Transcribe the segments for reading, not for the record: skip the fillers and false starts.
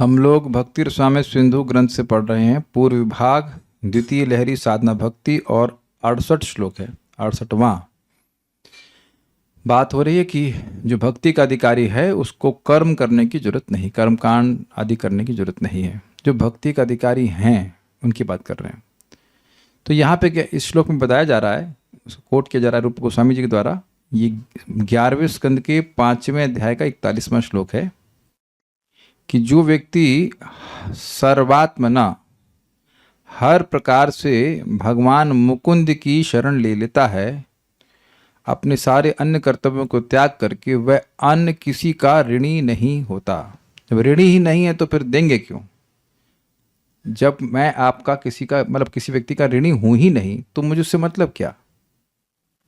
हम लोग भक्ति रसामृत सिंधु ग्रंथ से पढ़ रहे हैं। पूर्व विभाग द्वितीय लहरी साधना भक्ति और 68 श्लोक है, 68वां। बात हो रही है कि जो भक्ति का अधिकारी है उसको कर्म करने की जरूरत नहीं, कर्मकांड आदि करने की जरूरत नहीं है। जो भक्ति का अधिकारी हैं उनकी बात कर रहे हैं। तो यहाँ पे इस श्लोक में बताया जा रहा है, कोट किया जा रहा है रूप गोस्वामी जी के द्वारा। ये 11वें स्कंद के 5वें अध्याय का 41वां श्लोक है कि जो व्यक्ति सर्वात्मना हर प्रकार से भगवान मुकुंद की शरण ले लेता है, अपने सारे अन्य कर्तव्यों को त्याग करके, वह अन्य किसी का ऋणी नहीं होता। जब ऋणी ही नहीं है तो फिर देंगे क्यों? जब मैं आपका किसी का मतलब किसी व्यक्ति का ऋणी हूं ही नहीं तो मुझे उससे मतलब क्या?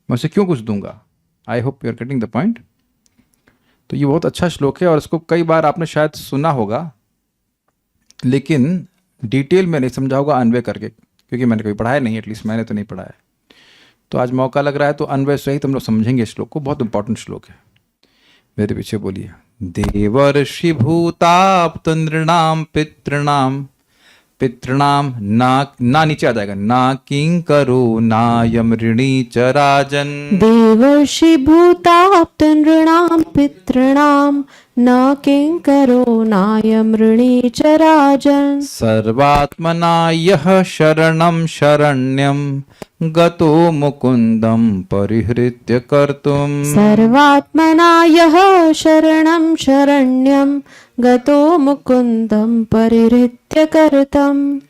मैं उसे क्यों कुछ दूंगा? I hope you are getting the point. तो ये बहुत अच्छा श्लोक है और इसको कई बार आपने शायद सुना होगा, लेकिन डिटेल में नहीं समझा होगा अन्वय करके, क्योंकि मैंने कभी पढ़ाया नहीं, एटलीस्ट मैंने तो नहीं पढ़ा है। तो आज मौका लग रहा है तो अन्वय सहित हम लोग समझेंगे इस श्लोक को। बहुत इंपॉर्टेंट श्लोक है। मेरे पीछे बोलिए। देवर्षि भूताप्त नृणाम पितृणाम, पितृणाम ना नीचे आ जाएगा, ना किंकरो नायम ऋणी च राजन। देवर्षि भूताप्त नृणाम पितॄणाम न किंकरो नायम ऋणी च राजन्। सर्वात्मना यः शरणं शरण्यं गतो मुकुन्दं परिहृत्य कर्तुम्। सर्वात्मना यः शरणं शरण्यं गतो मुकुन्दं परिहृत्य कर्तुम्।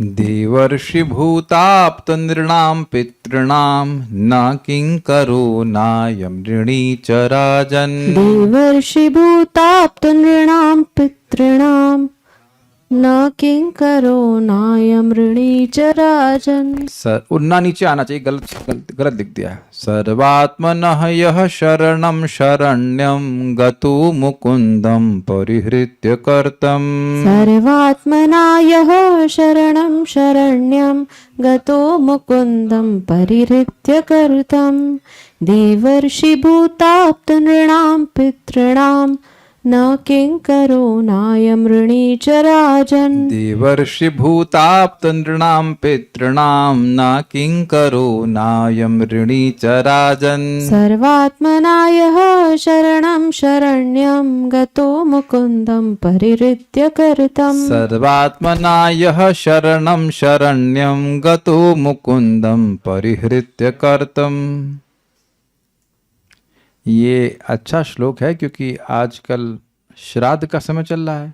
देवर्षि भूताप्त नृणां पितॄणां न किंकरो नायं ऋणी च राजन्। देवर्षि भूताप्त नृणां पितॄणां न किंकरो नायम ऋणी च राजन्। उन्ना नीचे आना चाहिए, गलत लिख दिया है। सर्वात्मनः यः शरणं शरण्यं गतो मुकुन्दं परिहृत्य कर्तम्। सर्वात्मना यः शरणं शरण्यं गतो मुकुन्दं परिहृत्य कर्तम्। देवर्षि भूताप्त नृणां पितॄणां न किंकरो नायम ऋणी च राजन्। देवर्षि भूताप्त नृणां पितॄणां न किंकरो नायं ऋणी च राजन्। सर्वात्मना यः शरणं शरण्यं गतो मुकुन्दं परिहृत्य कर्तम्। सर्वात्मना यः शरणं शरण्यं गतो मुकुन्दं परिहृत्य कर्तम्। ये अच्छा श्लोक है क्योंकि आजकल श्राद्ध का समय चल रहा है,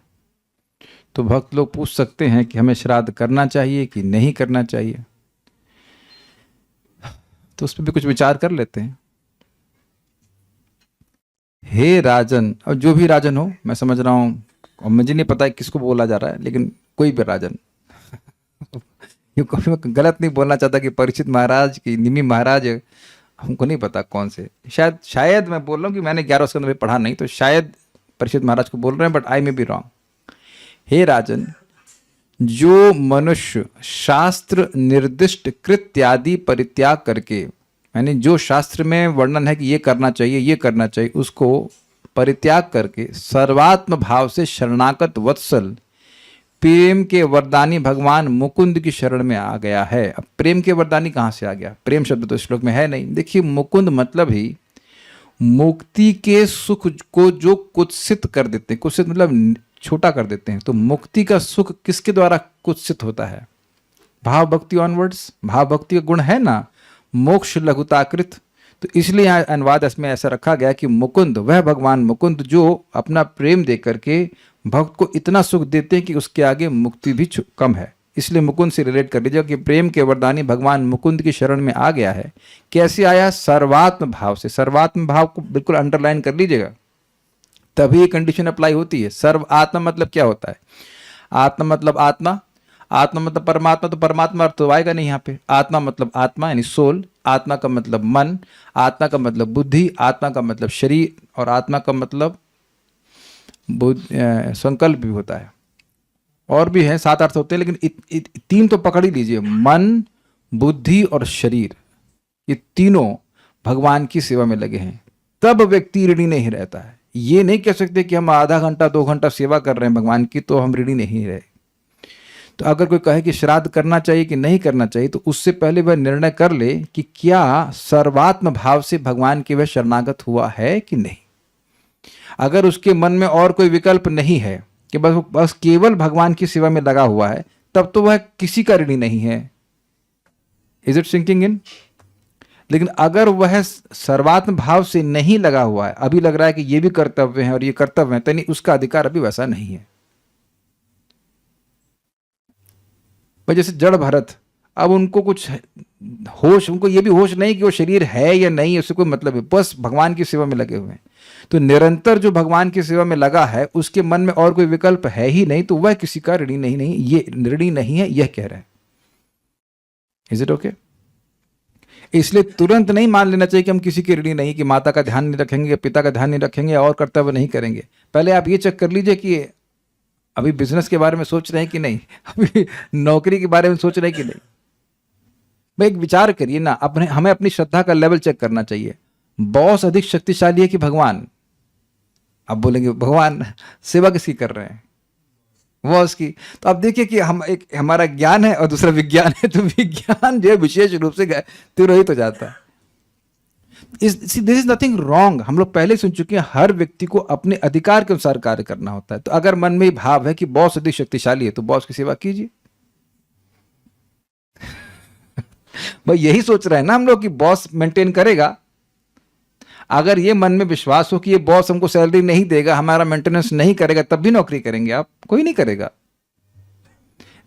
तो भक्त लोग पूछ सकते हैं कि हमें श्राद्ध करना चाहिए कि नहीं करना चाहिए। तो उस पर भी कुछ विचार कर लेते हैं। हे राजन, और जो भी राजन हो, मैं समझ रहा हूं, और मुझे नहीं पता है किसको बोला जा रहा है, लेकिन कोई भी राजन ये कभी मैं गलत नहीं बोलना चाहता कि परीक्षित महाराज की निमि महाराज, हमको नहीं पता कौन से, शायद मैं बोल रहा हूँ कि मैंने 11 स्कंद में पढ़ा नहीं, तो शायद परीक्षित महाराज को बोल रहे हैं, but I may be wrong. हे राजन, जो मनुष्य शास्त्र निर्दिष्ट कृत्यादि परित्याग करके, यानी जो शास्त्र में वर्णन है कि ये करना चाहिए ये करना चाहिए, उसको परित्याग करके सर्वात्म भाव से शरणागत वत्सल प्रेम के वरदानी भगवान मुकुंद की शरण में आ गया है। अब प्रेम के वरदानी कहाँ से आ गया? प्रेम शब्द तो श्लोक में है नहीं। देखिए, मुकुंद मतलब ही मुक्ति के सुख को जो कुत्सित कर देते हैं, कुत्सित मतलब छोटा कर देते हैं। तो मुक्ति का सुख किसके द्वारा कुत्सित होता है? भाव भक्ति ऑनवर्ड्स। भाव भक्ति का गुण है ना, मोक्ष लघुताकृत। तो इसलिए यहाँ अनुवाद इसमें ऐसा रखा गया कि मुकुंद, वह भगवान मुकुंद जो अपना प्रेम दे करके भक्त को इतना सुख देते हैं कि उसके आगे मुक्ति भी कम है। इसलिए मुकुंद से रिलेट कर लीजिएगा कि प्रेम के वरदानी भगवान मुकुंद की शरण में आ गया है। कैसे आया? सर्वात्म भाव से। सर्वात्म भाव को बिल्कुल अंडरलाइन कर लीजिएगा, तभी ये कंडीशन अप्लाई होती है। सर्व आत्मा मतलब क्या होता है? आत्मा मतलब आत्मा, आत्मा मतलब परमात्मा, तो परमात्मा अर्थ तो आएगा नहीं यहाँ पे। आत्मा मतलब आत्मा यानी सोल, आत्मा का मतलब मन, आत्मा का मतलब बुद्धि, आत्मा का मतलब शरीर, और आत्मा का मतलब संकल्प भी होता है। और भी है, 7 अर्थ होते हैं, लेकिन 3 तो पकड़ ही लीजिए। मन, बुद्धि और शरीर, ये तीनों भगवान की सेवा में लगे हैं, तब व्यक्ति ऋणी नहीं रहता है। ये नहीं कह सकते कि हम आधा घंटा 2 घंटा सेवा कर रहे हैं भगवान की तो हम ऋणी नहीं रहे। तो अगर कोई कहे कि श्राद्ध करना चाहिए कि नहीं करना चाहिए, तो उससे पहले वह निर्णय कर ले कि क्या सर्वात्म भाव से भगवान के वह शरणागत हुआ है कि नहीं। अगर उसके मन में और कोई विकल्प नहीं है कि बस केवल भगवान की सेवा में लगा हुआ है, तब तो वह किसी का ऋणी नहीं है। Is it sinking in? लेकिन अगर वह सर्वात्म भाव से नहीं लगा हुआ है, अभी लग रहा है कि ये भी कर्तव्य है और ये कर्तव्य है, तो नहीं, उसका अधिकार अभी वैसा नहीं है। भाई जैसे जड़ भरत, अब उनको कुछ होश, उनको ये भी होश नहीं कि वो शरीर है या नहीं, उससे कोई मतलब है, बस भगवान की सेवा में लगे हुए हैं। तो निरंतर जो भगवान की सेवा में लगा है, उसके मन में और कोई विकल्प है ही नहीं, तो वह किसी का ऋणी नहीं, ये ऋणी नहीं है, यह कह रहा है। Is it okay? इसलिए तुरंत नहीं मान लेना चाहिए कि हम किसी के ऋणी नहीं, कि माता का ध्यान नहीं रखेंगे, पिता का ध्यान नहीं रखेंगे और कर्तव्य नहीं करेंगे। पहले आप ये चेक कर लीजिए कि अभी बिजनेस के बारे में सोच रहे हैं कि नहीं, अभी नौकरी के बारे में सोच रहे हैं कि नहीं। भाई एक विचार करिए ना, हमें अपनी श्रद्धा का लेवल चेक करना चाहिए। बॉस अधिक शक्तिशाली है कि भगवान? आप बोलेंगे भगवान, सेवा किसकी कर रहे हैं? बॉस की। तो अब देखिए कि हमारा ज्ञान है और दूसरा विज्ञान है, तो विज्ञान जो है विशेष रूप से तिरोहित हो जाता है। This is nothing wrong. हम लोग पहले सुन चुके हैं, हर व्यक्ति को अपने अधिकार के अनुसार कार्य करना होता है। तो अगर मन में भाव है कि बॉस अधिक शक्तिशाली है, तो बॉस की सेवा कीजिए। भाई यही सोच रहे हैं ना हम लोग कि बॉस मेंटेन करेगा। अगर ये मन में विश्वास हो कि ये बॉस हमको सैलरी नहीं देगा, हमारा मेंटेनेंस नहीं करेगा, तब भी नौकरी करेंगे आप? कोई नहीं करेगा।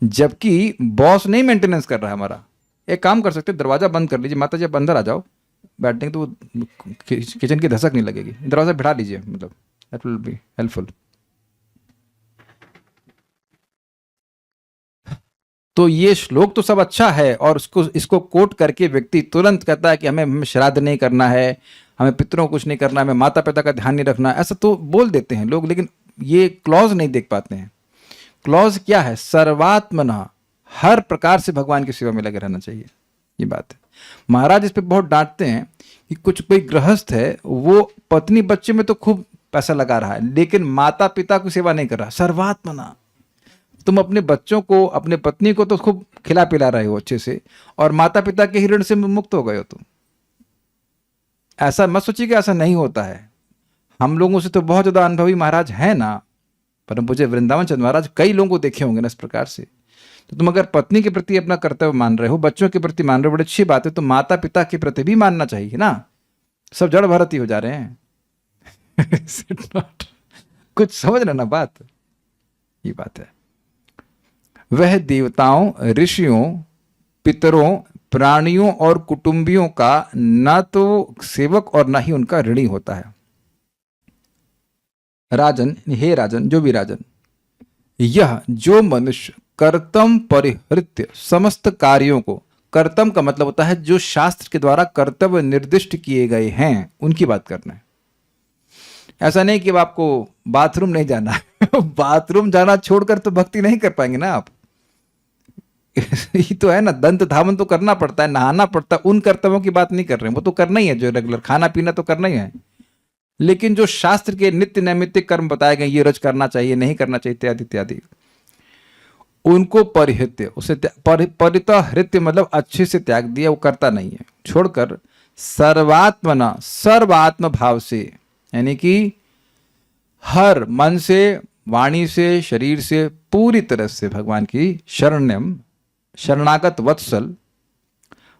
जबकि बॉस नहीं मेंटेनेंस कर रहा है हमारा। एक काम कर सकते हैं, दरवाजा बंद कर लीजिए, माता जी आप अंदर आ जाओ, बैठने तो किचन की धसक नहीं लगेगी, दरवाजा बिठा लीजिए, मतलब दैट विल बी हेल्पफुल। तो ये श्लोक तो सब अच्छा है, और इसको कोट करके व्यक्ति तुरंत कहता है कि हमें श्राद्ध नहीं करना है, हमें पितरों को कुछ नहीं करना है, हमें माता पिता का ध्यान नहीं रखना, ऐसा तो बोल देते हैं लोग, लेकिन ये क्लॉज नहीं देख पाते हैं। क्लॉज क्या है? सर्वात्मना, हर प्रकार से भगवान की सेवा में लगे रहना चाहिए। ये बात है। महाराज इस पे बहुत डांटते हैं कि कुछ कोई गृहस्थ है, वो पत्नी बच्चे में तो खूब पैसा लगा रहा है, लेकिन माता पिता की सेवा नहीं कर रहा। सर्वात्मना, तुम अपने बच्चों को, अपने पत्नी को तो खूब खिला पिला रहे हो अच्छे से, और माता पिता के ऋण से मुक्त हो गए हो तुम। ऐसा मत सोचिए कि ऐसा नहीं होता है। हम लोगों से तो बहुत ज्यादा अनुभवी महाराज है ना, परम पूज्य वृंदावन चंद्र महाराज कई लोगों को देखे होंगे ना इस प्रकार से। तो तुम अगर पत्नी के प्रति अपना कर्तव्य मान रहे हो, बच्चों के प्रति मान रहे हो, बड़ी अच्छी बात है। तो माता पिता के प्रति भी मानना चाहिए ना। सब जड़ भरत ही हो जा रहे हैं। कुछ समझ रहे ना बात? ये बात है। वह देवताओं, ऋषियों, पितरों, प्राणियों और कुटुंबियों का न तो सेवक और न ही उनका ऋणी होता है। राजन, हे राजन, जो भी राजन, यह जो मनुष्य कर्तम परिहृत्य समस्त कार्यों को, कर्तम का मतलब होता है जो शास्त्र के द्वारा कर्तव्य निर्दिष्ट किए गए हैं, उनकी बात करना है। ऐसा नहीं कि अब आपको बाथरूम नहीं जाना है। बाथरूम जाना छोड़कर तो भक्ति नहीं कर पाएंगे ना आप। ये तो है ना, दंत धावन तो करना पड़ता है, नहाना पड़ता है। उन कर्तव्यों की बात नहीं कर रहे हैं, वो तो करना ही है, जो रेगुलर खाना पीना तो करना ही है। लेकिन जो शास्त्र के नित्य नैमित्तिक कर्म बताए गए, ये रोज करना चाहिए, नहीं करना चाहिए, इत्यादि इत्यादि, उनको परिहृत्य, उसे परितहृत्य मतलब अच्छे से त्याग दिया, वो करता नहीं है, छोड़कर सर्वात्मना, सर्वात्म भाव से, यानी कि हर मन से, वाणी से, शरीर से, पूरी तरह से भगवान की शरणम, शरणागत वत्सल,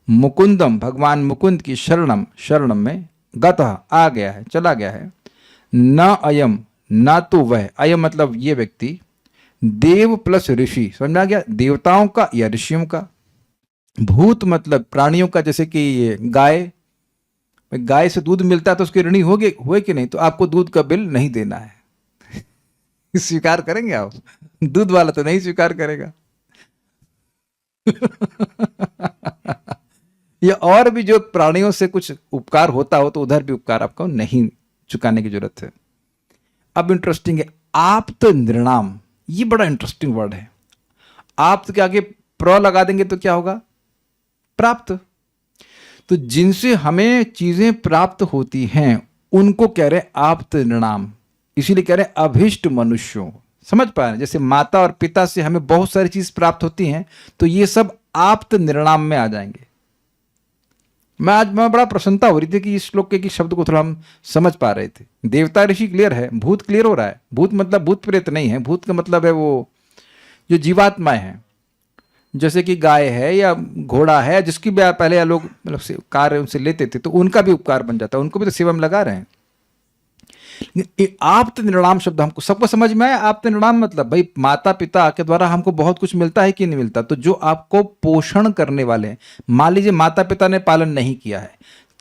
मुकुंदम, भगवान मुकुंद की शरणम, शरणम में गतः आ गया है, चला गया है। न अयम, न तो वह, अयम मतलब ये व्यक्ति, देव प्लस ऋषि, समझ में आ गया, देवताओं का या ऋषियों का। भूत मतलब प्राणियों का, जैसे कि ये गाय, गाय से दूध मिलता है तो उसके ऋणी हुए कि नहीं? तो आपको दूध का बिल नहीं देना है। स्वीकार करेंगे आप? दूध वाला तो नहीं स्वीकार करेगा। या और भी जो प्राणियों से कुछ उपकार होता हो, तो उधर भी उपकार आपको नहीं चुकाने की जरूरत है। अब इंटरेस्टिंग है, आप्त नृणाम, ये बड़ा इंटरेस्टिंग वर्ड है। आप्त के आगे प्र लगा देंगे तो क्या होगा? प्राप्त। तो जिनसे हमें चीजें प्राप्त होती हैं, उनको कह रहे हैं आप्त नृणाम, इसीलिए कह रहे हैं अभिष्ट मनुष्यों। समझ पा रहे हैं? जैसे माता और पिता से हमें बहुत सारी चीज प्राप्त होती हैं, तो ये सब आप्त निर्णाम में आ जाएंगे। मैं बड़ा प्रसन्नता हो रही थी कि इस श्लोक के शब्द को थोड़ा हम समझ पा रहे थे। देवता ऋषि क्लियर है, भूत क्लियर हो रहा है। भूत मतलब भूत प्रेत नहीं है, भूत का मतलब है वो जो जीवात्माएं हैं, जैसे कि गाय है या घोड़ा है, जिसकी भी पहले लोग मतलब कार्य उनसे लेते थे, तो उनका भी उपकार बन जाता है, उनको भी तो सेवा में लगा रहे हैं। आप्त निर्णाम शब्द हमको सबको समझ में आया। आप्त निर्णाम मतलब भाई माता पिता के द्वारा हमको बहुत कुछ मिलता है कि नहीं मिलता, तो जो आपको पोषण करने वाले हैं, मान लीजिए माता पिता ने पालन नहीं किया है,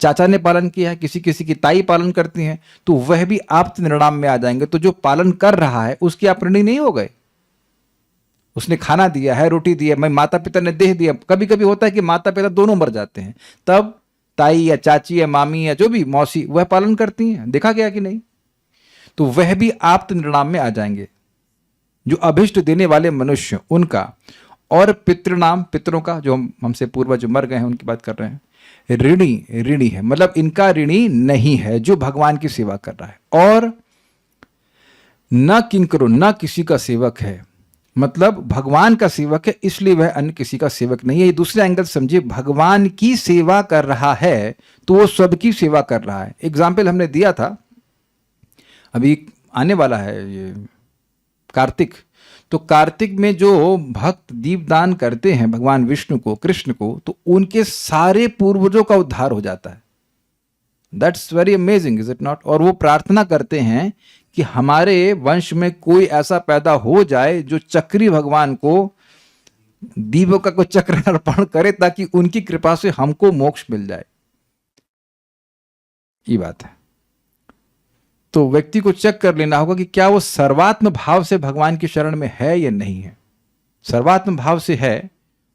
चाचा ने पालन किया है, किसी किसी की ताई पालन करती हैं, तो वह भी आप्त निर्णाम में आ जाएंगे। तो जो पालन कर रहा है उसकी आप ऋणी नहीं हो गए। उसने खाना दिया है, रोटी दी है, मैं माता पिता ने देह दिया। कभी कभी होता है कि माता पिता दोनों मर जाते हैं, तब ताई या चाची या मामी या जो भी मौसी वह पालन करती हैं, देखा गया कि नहीं, तो वह भी आप्त निर्णाम में आ जाएंगे। जो अभिष्ट देने वाले मनुष्य उनका, और पितृनाम, पितरों का, जो हमसे पूर्वज जो मर गए हैं उनकी बात कर रहे हैं। ऋणी, ऋणी है मतलब इनका ऋणी नहीं है जो भगवान की सेवा कर रहा है। और न किंकरो, न किसी का सेवक है, मतलब भगवान का सेवक है इसलिए वह अन्य किसी का सेवक नहीं है। ये दूसरे एंगल समझिए, भगवान की सेवा कर रहा है तो वो सबकी सेवा कर रहा है। एग्जाम्पल हमने दिया था, अभी आने वाला है ये कार्तिक, तो कार्तिक में जो भक्त दीपदान करते हैं भगवान विष्णु को, कृष्ण को, तो उनके सारे पूर्वजों का उद्धार हो जाता है। That's very amazing, is it not? और वो प्रार्थना करते हैं कि हमारे वंश में कोई ऐसा पैदा हो जाए जो चक्री भगवान को दीपों का कोई चक्र अर्पण करे, ताकि उनकी कृपा से हमको मोक्ष मिल जाए। ये बात है। तो व्यक्ति को चेक कर लेना होगा कि क्या वो सर्वात्म भाव से भगवान की शरण में है या नहीं है। सर्वात्म भाव से है,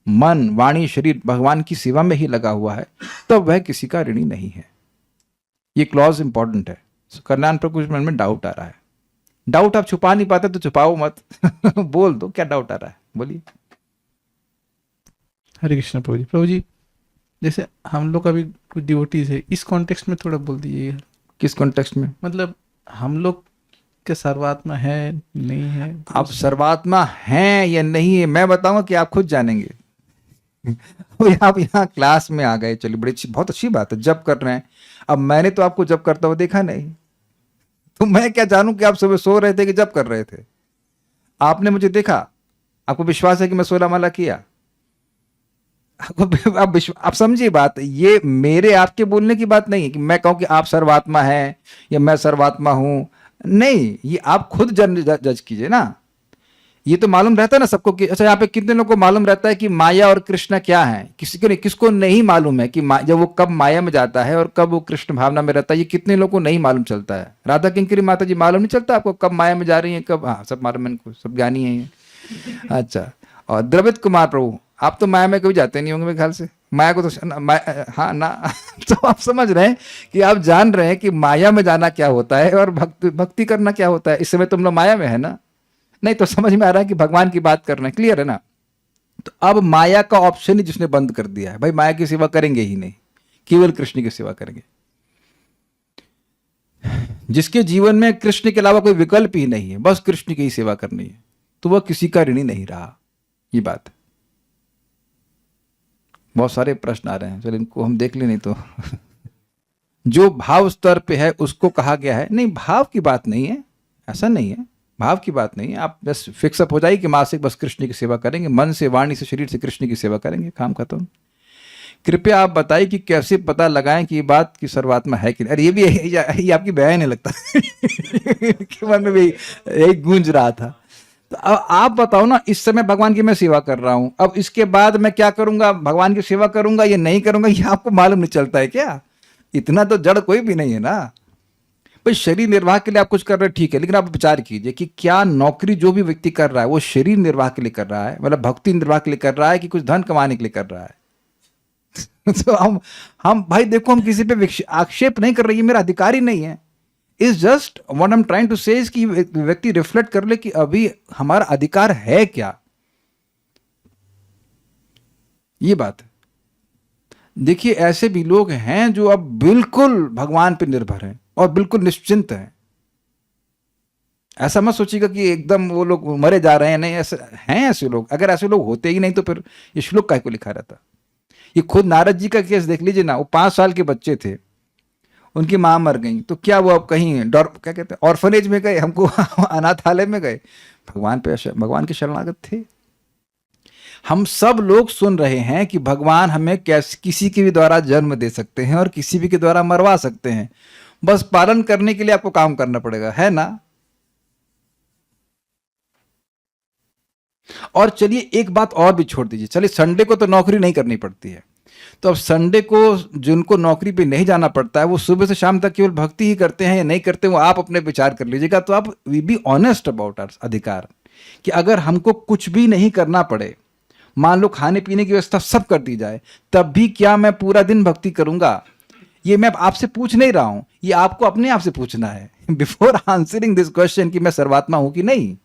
मन वाणी शरीर भगवान की सेवा में ही लगा हुआ है, तब वह किसी का ऋणी नहीं है। ये क्लॉज इंपॉर्टेंट है। कल्याण पर कुछ मन में डाउट आ रहा है। डाउट आप छुपा नहीं पाते तो छुपाओ मत बोल दो क्या डाउट आ रहा है, बोलिए। हरे कृष्ण प्रभु जी। प्रभु जी, जैसे हम लोग अभी कुछ डिवोटीज है, इस कॉन्टेक्स्ट में थोड़ा बोल दीजिए यार। किस कॉन्टेक्स्ट में? मतलब हम लोग के सर्वात्मा है नहीं है? आप सर्वात्मा हैं या नहीं है मैं बताऊंगा कि आप खुद जानेंगे। आप यहाँ क्लास में आ गए, चलिए बड़ी अच्छी, बहुत अच्छी बात है, जब कर रहे हैं। अब मैंने तो आपको जब करता हुआ देखा नहीं, तो मैं क्या जानूं कि आप सुबह सो रहे थे कि जब कर रहे थे। आपने मुझे देखा, आपको विश्वास है कि मैं 16 माला किया? आप समझिए बात, ये मेरे आपके बोलने की बात नहीं है कि मैं कहूं कि आप सर्वात्मा हैं या मैं सर्वात्मा हूं, नहीं, ये आप खुद जज कीजिए ना। ये तो मालूम रहता है ना सबको कि अच्छा, यहाँ पे कितने लोगों को मालूम रहता है कि माया और कृष्ण क्या है? किसी को नहीं, किसको नहीं मालूम है कि जब वो कब माया में जाता है और कब वो कृष्ण भावना में रहता है। ये कितने लोगों को नहीं मालूम चलता है। राधा किंकरी माता जी मालूम नहीं चलता आपको कब माया में जा रही है, कब? हाँ, सब मालूम है इनको, सब ज्ञानी है। अच्छा, और द्रविड कुमार प्रभु, आप तो माया में कभी जाते नहीं होंगे मेरे ख्याल से। माया को तो हाँ ना तो आप समझ रहे हैं कि आप जान रहे हैं कि माया में जाना क्या होता है और भक्ति करना क्या होता है। इस समय तुम लोग माया में है ना, नहीं तो समझ में आ रहा है कि भगवान की बात करना है, क्लियर है ना। तो अब माया का ऑप्शन ही जिसने बंद कर दिया है, भाई माया की सेवा करेंगे ही नहीं, केवल कृष्ण की सेवा करेंगे। जिसके जीवन में कृष्ण के अलावा कोई विकल्प ही नहीं है, बस कृष्ण की ही सेवा करनी है, तो वह किसी का ऋणी नहीं रहा। ये बात है। बहुत सारे प्रश्न आ रहे हैं, चलो इनको हम देख ले, नहीं तो जो भाव स्तर पे है उसको कहा गया है। नहीं, भाव की बात नहीं है, ऐसा नहीं है, भाव की बात नहीं है। आप बस फिक्सअप हो जाइए कि मासिक बस कृष्ण की सेवा करेंगे, मन से, वाणी से, शरीर से कृष्ण की सेवा करेंगे, काम खत्म। कृपया आप बताइए कि कैसे पता लगाएं कि ये बात की सर्वात्मा है कि नहीं। अरे ये भी ये आपकी बयान नहीं लगता कि मन में भी यही गूंज रहा था। तो अब आप बताओ ना, इस समय भगवान की मैं सेवा कर रहा हूं, अब इसके बाद मैं क्या करूंगा, भगवान की सेवा करूंगा या नहीं करूंगा, ये आपको मालूम नहीं चलता है क्या? इतना तो जड़ कोई भी नहीं है ना भाई। शरीर निर्वाह के लिए आप कुछ कर रहे हैं, ठीक है, लेकिन आप विचार कीजिए कि क्या नौकरी जो भी व्यक्ति कर रहा है वो शरीर निर्वाह के लिए कर रहा है, मतलब भक्ति निर्वाह के लिए कर रहा है, कि कुछ धन कमाने के लिए कर रहा है? तो हम भाई देखो, हम किसी पे आक्षेप नहीं कर रहे, ये मेरा अधिकार ही नहीं है। Is just what I am trying to say कि व्यक्ति रिफ्लेक्ट कर ले कि अभी हमारा अधिकार है क्या। ये बात है। देखिए, ऐसे भी लोग हैं जो अब बिल्कुल भगवान पे निर्भर हैं, और बिल्कुल निश्चिंत हैं। ऐसा मत सोचिएगा कि एकदम वो लोग मरे जा रहे हैं, नहीं, ऐसे हैं ऐसे लोग। अगर ऐसे लोग होते ही नहीं तो फिर ये श्लोक काहे को लिखा रहता। ये खुद नारद जी का केस देख लीजिए ना, वो 5 साल के बच्चे थे, उनकी माँ मर गई, तो क्या वो अब कहीं क्या कहते हैं ऑर्फनेज में गए, हमको अनाथालय में गए, भगवान के शरणागत थे। हम सब लोग सुन रहे हैं कि भगवान हमें कैसे किसी के भी द्वारा जन्म दे सकते हैं और किसी भी के द्वारा मरवा सकते हैं, बस पालन करने के लिए आपको काम करना पड़ेगा, है ना। और चलिए एक बात और भी छोड़ दीजिए, चलिए संडे को तो नौकरी नहीं करनी पड़ती है, तो अब संडे को जिनको नौकरी पे नहीं जाना पड़ता है वो सुबह से शाम तक केवल भक्ति ही करते हैं या नहीं करते, वो आप अपने विचार कर लीजिएगा। तो आप we be honest about our अधिकार, कि अगर हमको कुछ भी नहीं करना पड़े, मान लो खाने पीने की व्यवस्था सब कर दी जाए, तब भी क्या मैं पूरा दिन भक्ति करूंगा? ये मैं आपसे पूछ नहीं रहा हूं, ये आपको अपने आप से पूछना है बिफोर आंसरिंग दिस क्वेश्चन कि मैं सर्वात्मा हूं कि नहीं।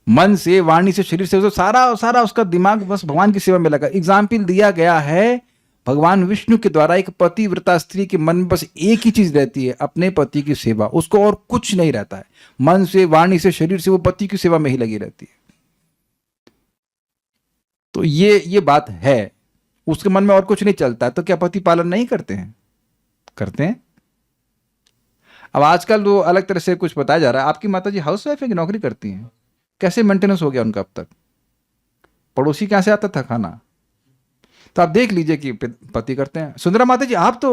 मन से, वाणी से, शरीर से, तो सारा उसका दिमाग बस भगवान की सेवा में लगा। एग्जाम्पल दिया गया है भगवान विष्णु के द्वारा, एक पतिव्रता स्त्री के मन में बस एक ही चीज रहती है, अपने पति की सेवा, उसको और कुछ नहीं रहता है। मन से, वाणी से, शरीर से वो पति की सेवा में ही लगी रहती है। तो ये बात है, उसके मन में और कुछ नहीं चलता है। तो क्या पति पालन नहीं करते हैं? करते हैं। अब आजकल वो अलग तरह से कुछ बताया जा रहा है। आपकी माता जी हाउस वाइफ है कि नौकरी करती हैं? कैसे मेंटेनेंस हो गया उनका अब तक? पड़ोसी कहां से आता था खाना? तो आप देख लीजिए कि पति करते हैं। सुंदरा माता जी आप तो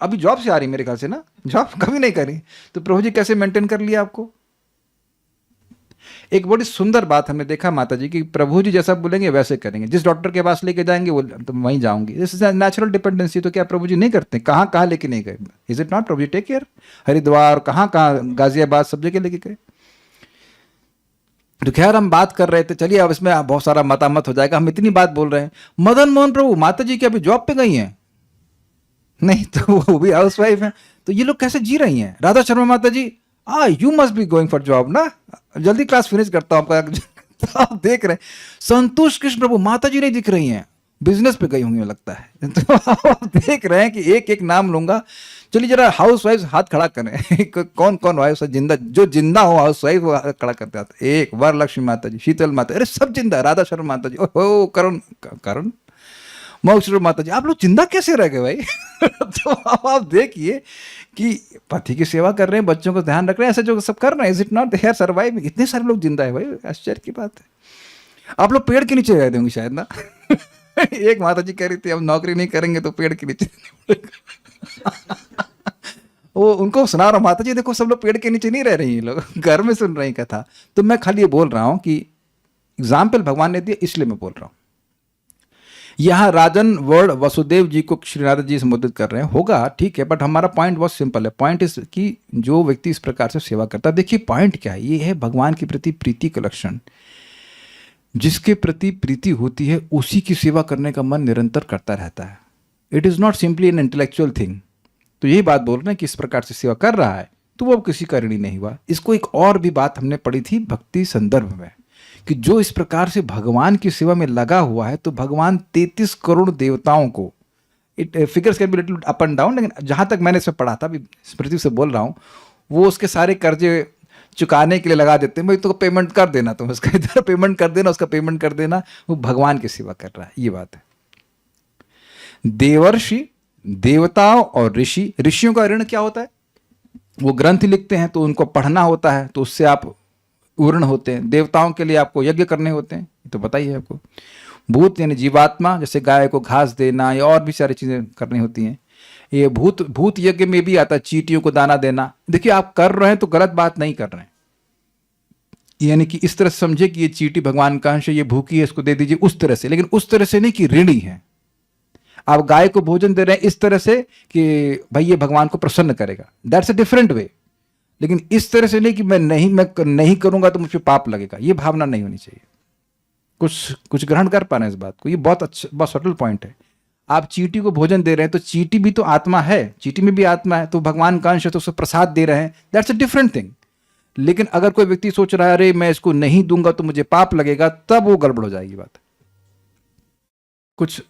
अभी जॉब से आ रही मेरे ख्याल से ना, जॉब कभी नहीं करी, तो प्रभु जी कैसे मेंटेन कर लिया आपको? एक बड़ी सुंदर बात हमने देखा माता जी की, प्रभु जी जैसा बोलेंगे वैसे करेंगे, जिस डॉक्टर के पास लेके जाएंगे वो तो वहीं जाऊंगी। This is natural dependency. तो क्या प्रभु जी नहीं करते? कहाँ कहाँ लेके नहीं गए? Is it not? Prabhu ji take care, Haridwar, कहाँ कहाँ, गाजियाबाद, सब जगह लेके गए। तो खैर हम बात कर रहे थे, चलिए अब इसमें बहुत सारा मतामत हो जाएगा, हम इतनी बात बोल रहे हैं। मदन मोहन प्रभु माता जी क्या अभी जॉब पे गई हैं? नहीं, तो वो भी हाउस वाइफ है। तो ये लोग कैसे जी रही हैं? राधा शर्मा माता जी, you must be going for job ना, जल्दी क्लास फिनिश करता हूं आपका। तो आप देख रहे हैं संतोष कृष्ण प्रभु माता जी नहीं दिख रही हैं, बिजनेस पे गई होंगी लगता है। तो आप देख रहे हैं कि एक एक नाम लूंगा। चलिए जरा हाउस वाइफ हाथ खड़ा करें कौन कौन वाइफ जिंदा, जो जिंदा हो हाउस वाइफ वो हाथ खड़ा करते आते। एक वरलक्ष्मी माता जी, शीतल माता, अरे सब जिंदा। राधा शर्मा माता जी, ओहो करुण मोक्षर माता जी, आप लोग जिंदा कैसे रह गए भाई? तो आप देखिए कि पति की सेवा कर रहे हैं, बच्चों को ध्यान रख रहे हैं, ऐसे जो सब कर रहे हैं, is it not they are surviving? इतने सारे लोग जिंदा है भाई, आश्चर्य की बात है। आप लोग पेड़ के नीचे रह देंगे शायद ना। एक माता जी कह रही थी अब नौकरी नहीं करेंगे तो पेड़ के नीचे। वो उनको सुना रहा, माता जी देखो सब लोग पेड़ के नीचे नहीं रह रही हैं, लोग घर में सुन रही कथा। तो मैं खाली ये बोल रहा हूं कि एग्जाम्पल भगवान ने दिया, इसलिए मैं बोल रहा हूं। यहां राजन वर्ड वसुदेव जी को श्री नारद जी संबोधित कर रहे हैं, होगा ठीक है, बट हमारा पॉइंट बहुत सिंपल है। पॉइंट इस कि जो व्यक्ति इस प्रकार से सेवा करता है, देखिए पॉइंट क्या है, ये है भगवान के प्रति प्रीति का लक्षण। जिसके प्रति प्रीति होती है उसी की सेवा करने का मन निरंतर करता रहता है। It is not simply an intellectual thing. तो यही बात बोल रहे हैं कि इस प्रकार से सेवा कर रहा है तो वो अब किसी का ऋणी नहीं हुआ। इसको एक और भी बात हमने पढ़ी थी भक्ति संदर्भ में, कि जो इस प्रकार से भगवान की सेवा में लगा हुआ है, तो भगवान 33 करोड़ देवताओं को, it figures can be little up and down, लेकिन जहां तक मैंने इसमें पढ़ा था, अभी स्मृति से बोल रहा हूं, वो उसके सारे कर्जे चुकाने के लिए लगा देते हैं। भाई तो पेमेंट कर देना, तुम उसका इधर पेमेंट कर देना, उसका पेमेंट कर देना, वो भगवान की सेवा कर रहा है, ये बात है। देवर्षि, देवताओं और ऋषि, ऋषियों का ऋण क्या होता है? वो ग्रंथ लिखते हैं तो उनको पढ़ना होता है, तो उससे आप ऊर्ण होते हैं। देवताओं के लिए आपको यज्ञ करने होते हैं, तो बताइए आपको। भूत यानी जीवात्मा, जैसे गाय को घास देना या और भी सारी चीजें करनी होती हैं। ये भूत यज्ञ में भी आता है, चींटियों को दाना देना। देखिए आप कर रहे हैं तो गलत बात नहीं कर रहे हैं, यानी कि इस तरह से समझे कि ये चींटी भगवान का अंश है, ये भूखी है, इसको दे दीजिए, उस तरह से। लेकिन उस तरह से नहीं कि ऋणी है। आप गाय को भोजन दे रहे हैं इस तरह से कि भाई ये भगवान को प्रसन्न करेगा, दैट्स अ डिफरेंट वे। लेकिन इस तरह से नहीं कि मैं नहीं करूंगा तो मुझ पे पाप लगेगा, ये भावना नहीं होनी चाहिए। कुछ ग्रहण कर पा रहे हैं इस बात को, ये बहुत अच्छा, बहुत सटल पॉइंट है। आप चींटी को भोजन दे रहे हैं तो चींटी भी तो आत्मा है, चींटी में भी आत्मा है, तो भगवान का अंश है, तो उसे प्रसाद दे रहे हैं, दैट्स अ डिफरेंट थिंग। लेकिन अगर कोई व्यक्ति सोच रहा है अरे मैं इसको नहीं दूंगा तो मुझे पाप लगेगा, तब वो गड़बड़ हो जाएगी बात। कुछ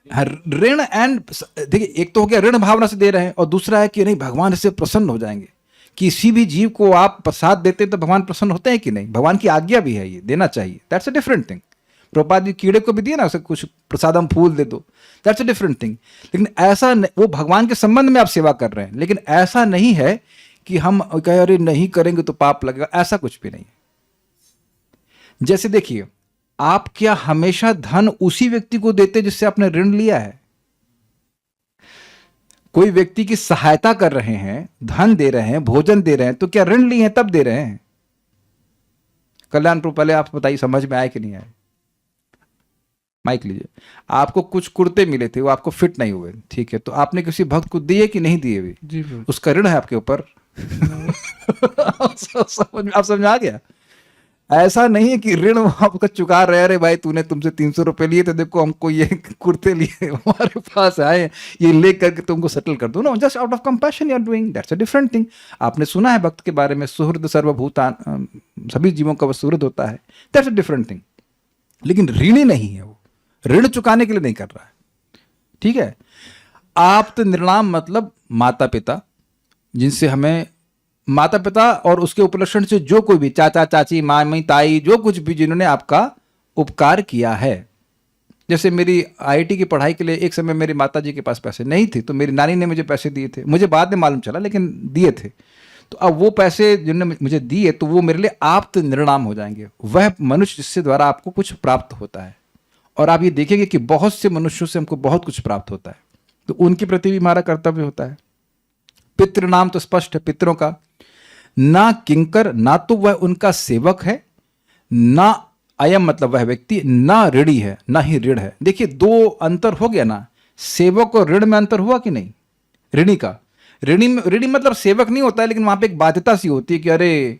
हाँ, ऋण एंड देखिए, एक तो हो गया ऋण भावना से दे रहे हैं, और दूसरा है कि नहीं भगवान इससे प्रसन्न हो जाएंगे। किसी भी जीव को आप प्रसाद देते हैं तो भगवान प्रसन्न होते हैं कि नहीं, भगवान की आज्ञा भी है, ये देना चाहिए, that's a different thing. Prabhupada ji कीड़े को भी दिए ना, उसे कुछ प्रसादम फूल दे दो, दैट्स अ डिफरेंट थिंग। लेकिन ऐसा वो भगवान के संबंध में आप सेवा कर रहे हैं, लेकिन ऐसा नहीं है कि हम कहे अरे नहीं करेंगे तो पाप लगेगा, ऐसा कुछ भी नहीं। जैसे देखिए, आप क्या हमेशा धन उसी व्यक्ति को देते जिससे आपने ऋण लिया है? कोई व्यक्ति की सहायता कर रहे हैं, धन दे रहे हैं, भोजन दे रहे हैं, तो क्या ऋण लिए हैं तब दे रहे हैं? कल्याण प्रभु, पहले आप बताइए समझ में आए कि नहीं आए? माइक लीजिए। आपको कुछ कुर्ते मिले थे, वो आपको फिट नहीं हुए, ठीक है, तो आपने किसी भक्त को दिए कि नहीं दिए हुए? जी प्रभु। उसका ऋण है आपके ऊपर। आप समझ आ गया? ऐसा नहीं है कि ऋण वो आपका चुका रहे, अरे भाई तूने तुमसे 300 रुपए लिए थे, देखो हमको ये कुर्ते लिए हमारे पास आए, ये ले करके तुमको सेटल कर दो। No, just out of compassion you are doing, that's a different thing. आपने सुना है भक्त के बारे में, सुहृद सर्वभूतान, सभी जीवों का वो सुहृद होता है, दैट्स अ डिफरेंट थिंग। लेकिन ऋणी नहीं है, वो ऋण चुकाने के लिए नहीं कर रहा है, ठीक है। आप तो निर्णाम मतलब माता पिता, जिनसे हमें माता पिता और उसके उपलक्षण से जो कोई भी चाचा चाची मामी ताई जो कुछ भी जिन्होंने आपका उपकार किया है। जैसे मेरी आईआईटी की पढ़ाई के लिए एक समय मेरी माता जी के पास पैसे नहीं थे, तो मेरी नानी ने मुझे पैसे दिए थे, मुझे बाद में मालूम चला लेकिन दिए थे। तो अब वो पैसे जिन्होंने मुझे दिए तो वो मेरे लिए आप्त निर्णाम हो जाएंगे, वह मनुष्य जिससे द्वारा आपको कुछ प्राप्त होता है। और आप ये देखेंगे कि बहुत से मनुष्यों से हमको बहुत कुछ प्राप्त होता है, तो उनके प्रति भी हमारा कर्तव्य होता है। पितृ नाम तो स्पष्ट है, पितरों का ना किंकर, ना तो वह उनका सेवक है, ना अयम मतलब वह व्यक्ति, ना ऋणी है, ना ही ऋण है। देखिए दो अंतर हो गया ना, सेवक और ऋण में अंतर हुआ कि नहीं? ऋणी का, ऋणी मतलब सेवक नहीं होता है, लेकिन वहां पे एक बाध्यता सी होती है कि अरे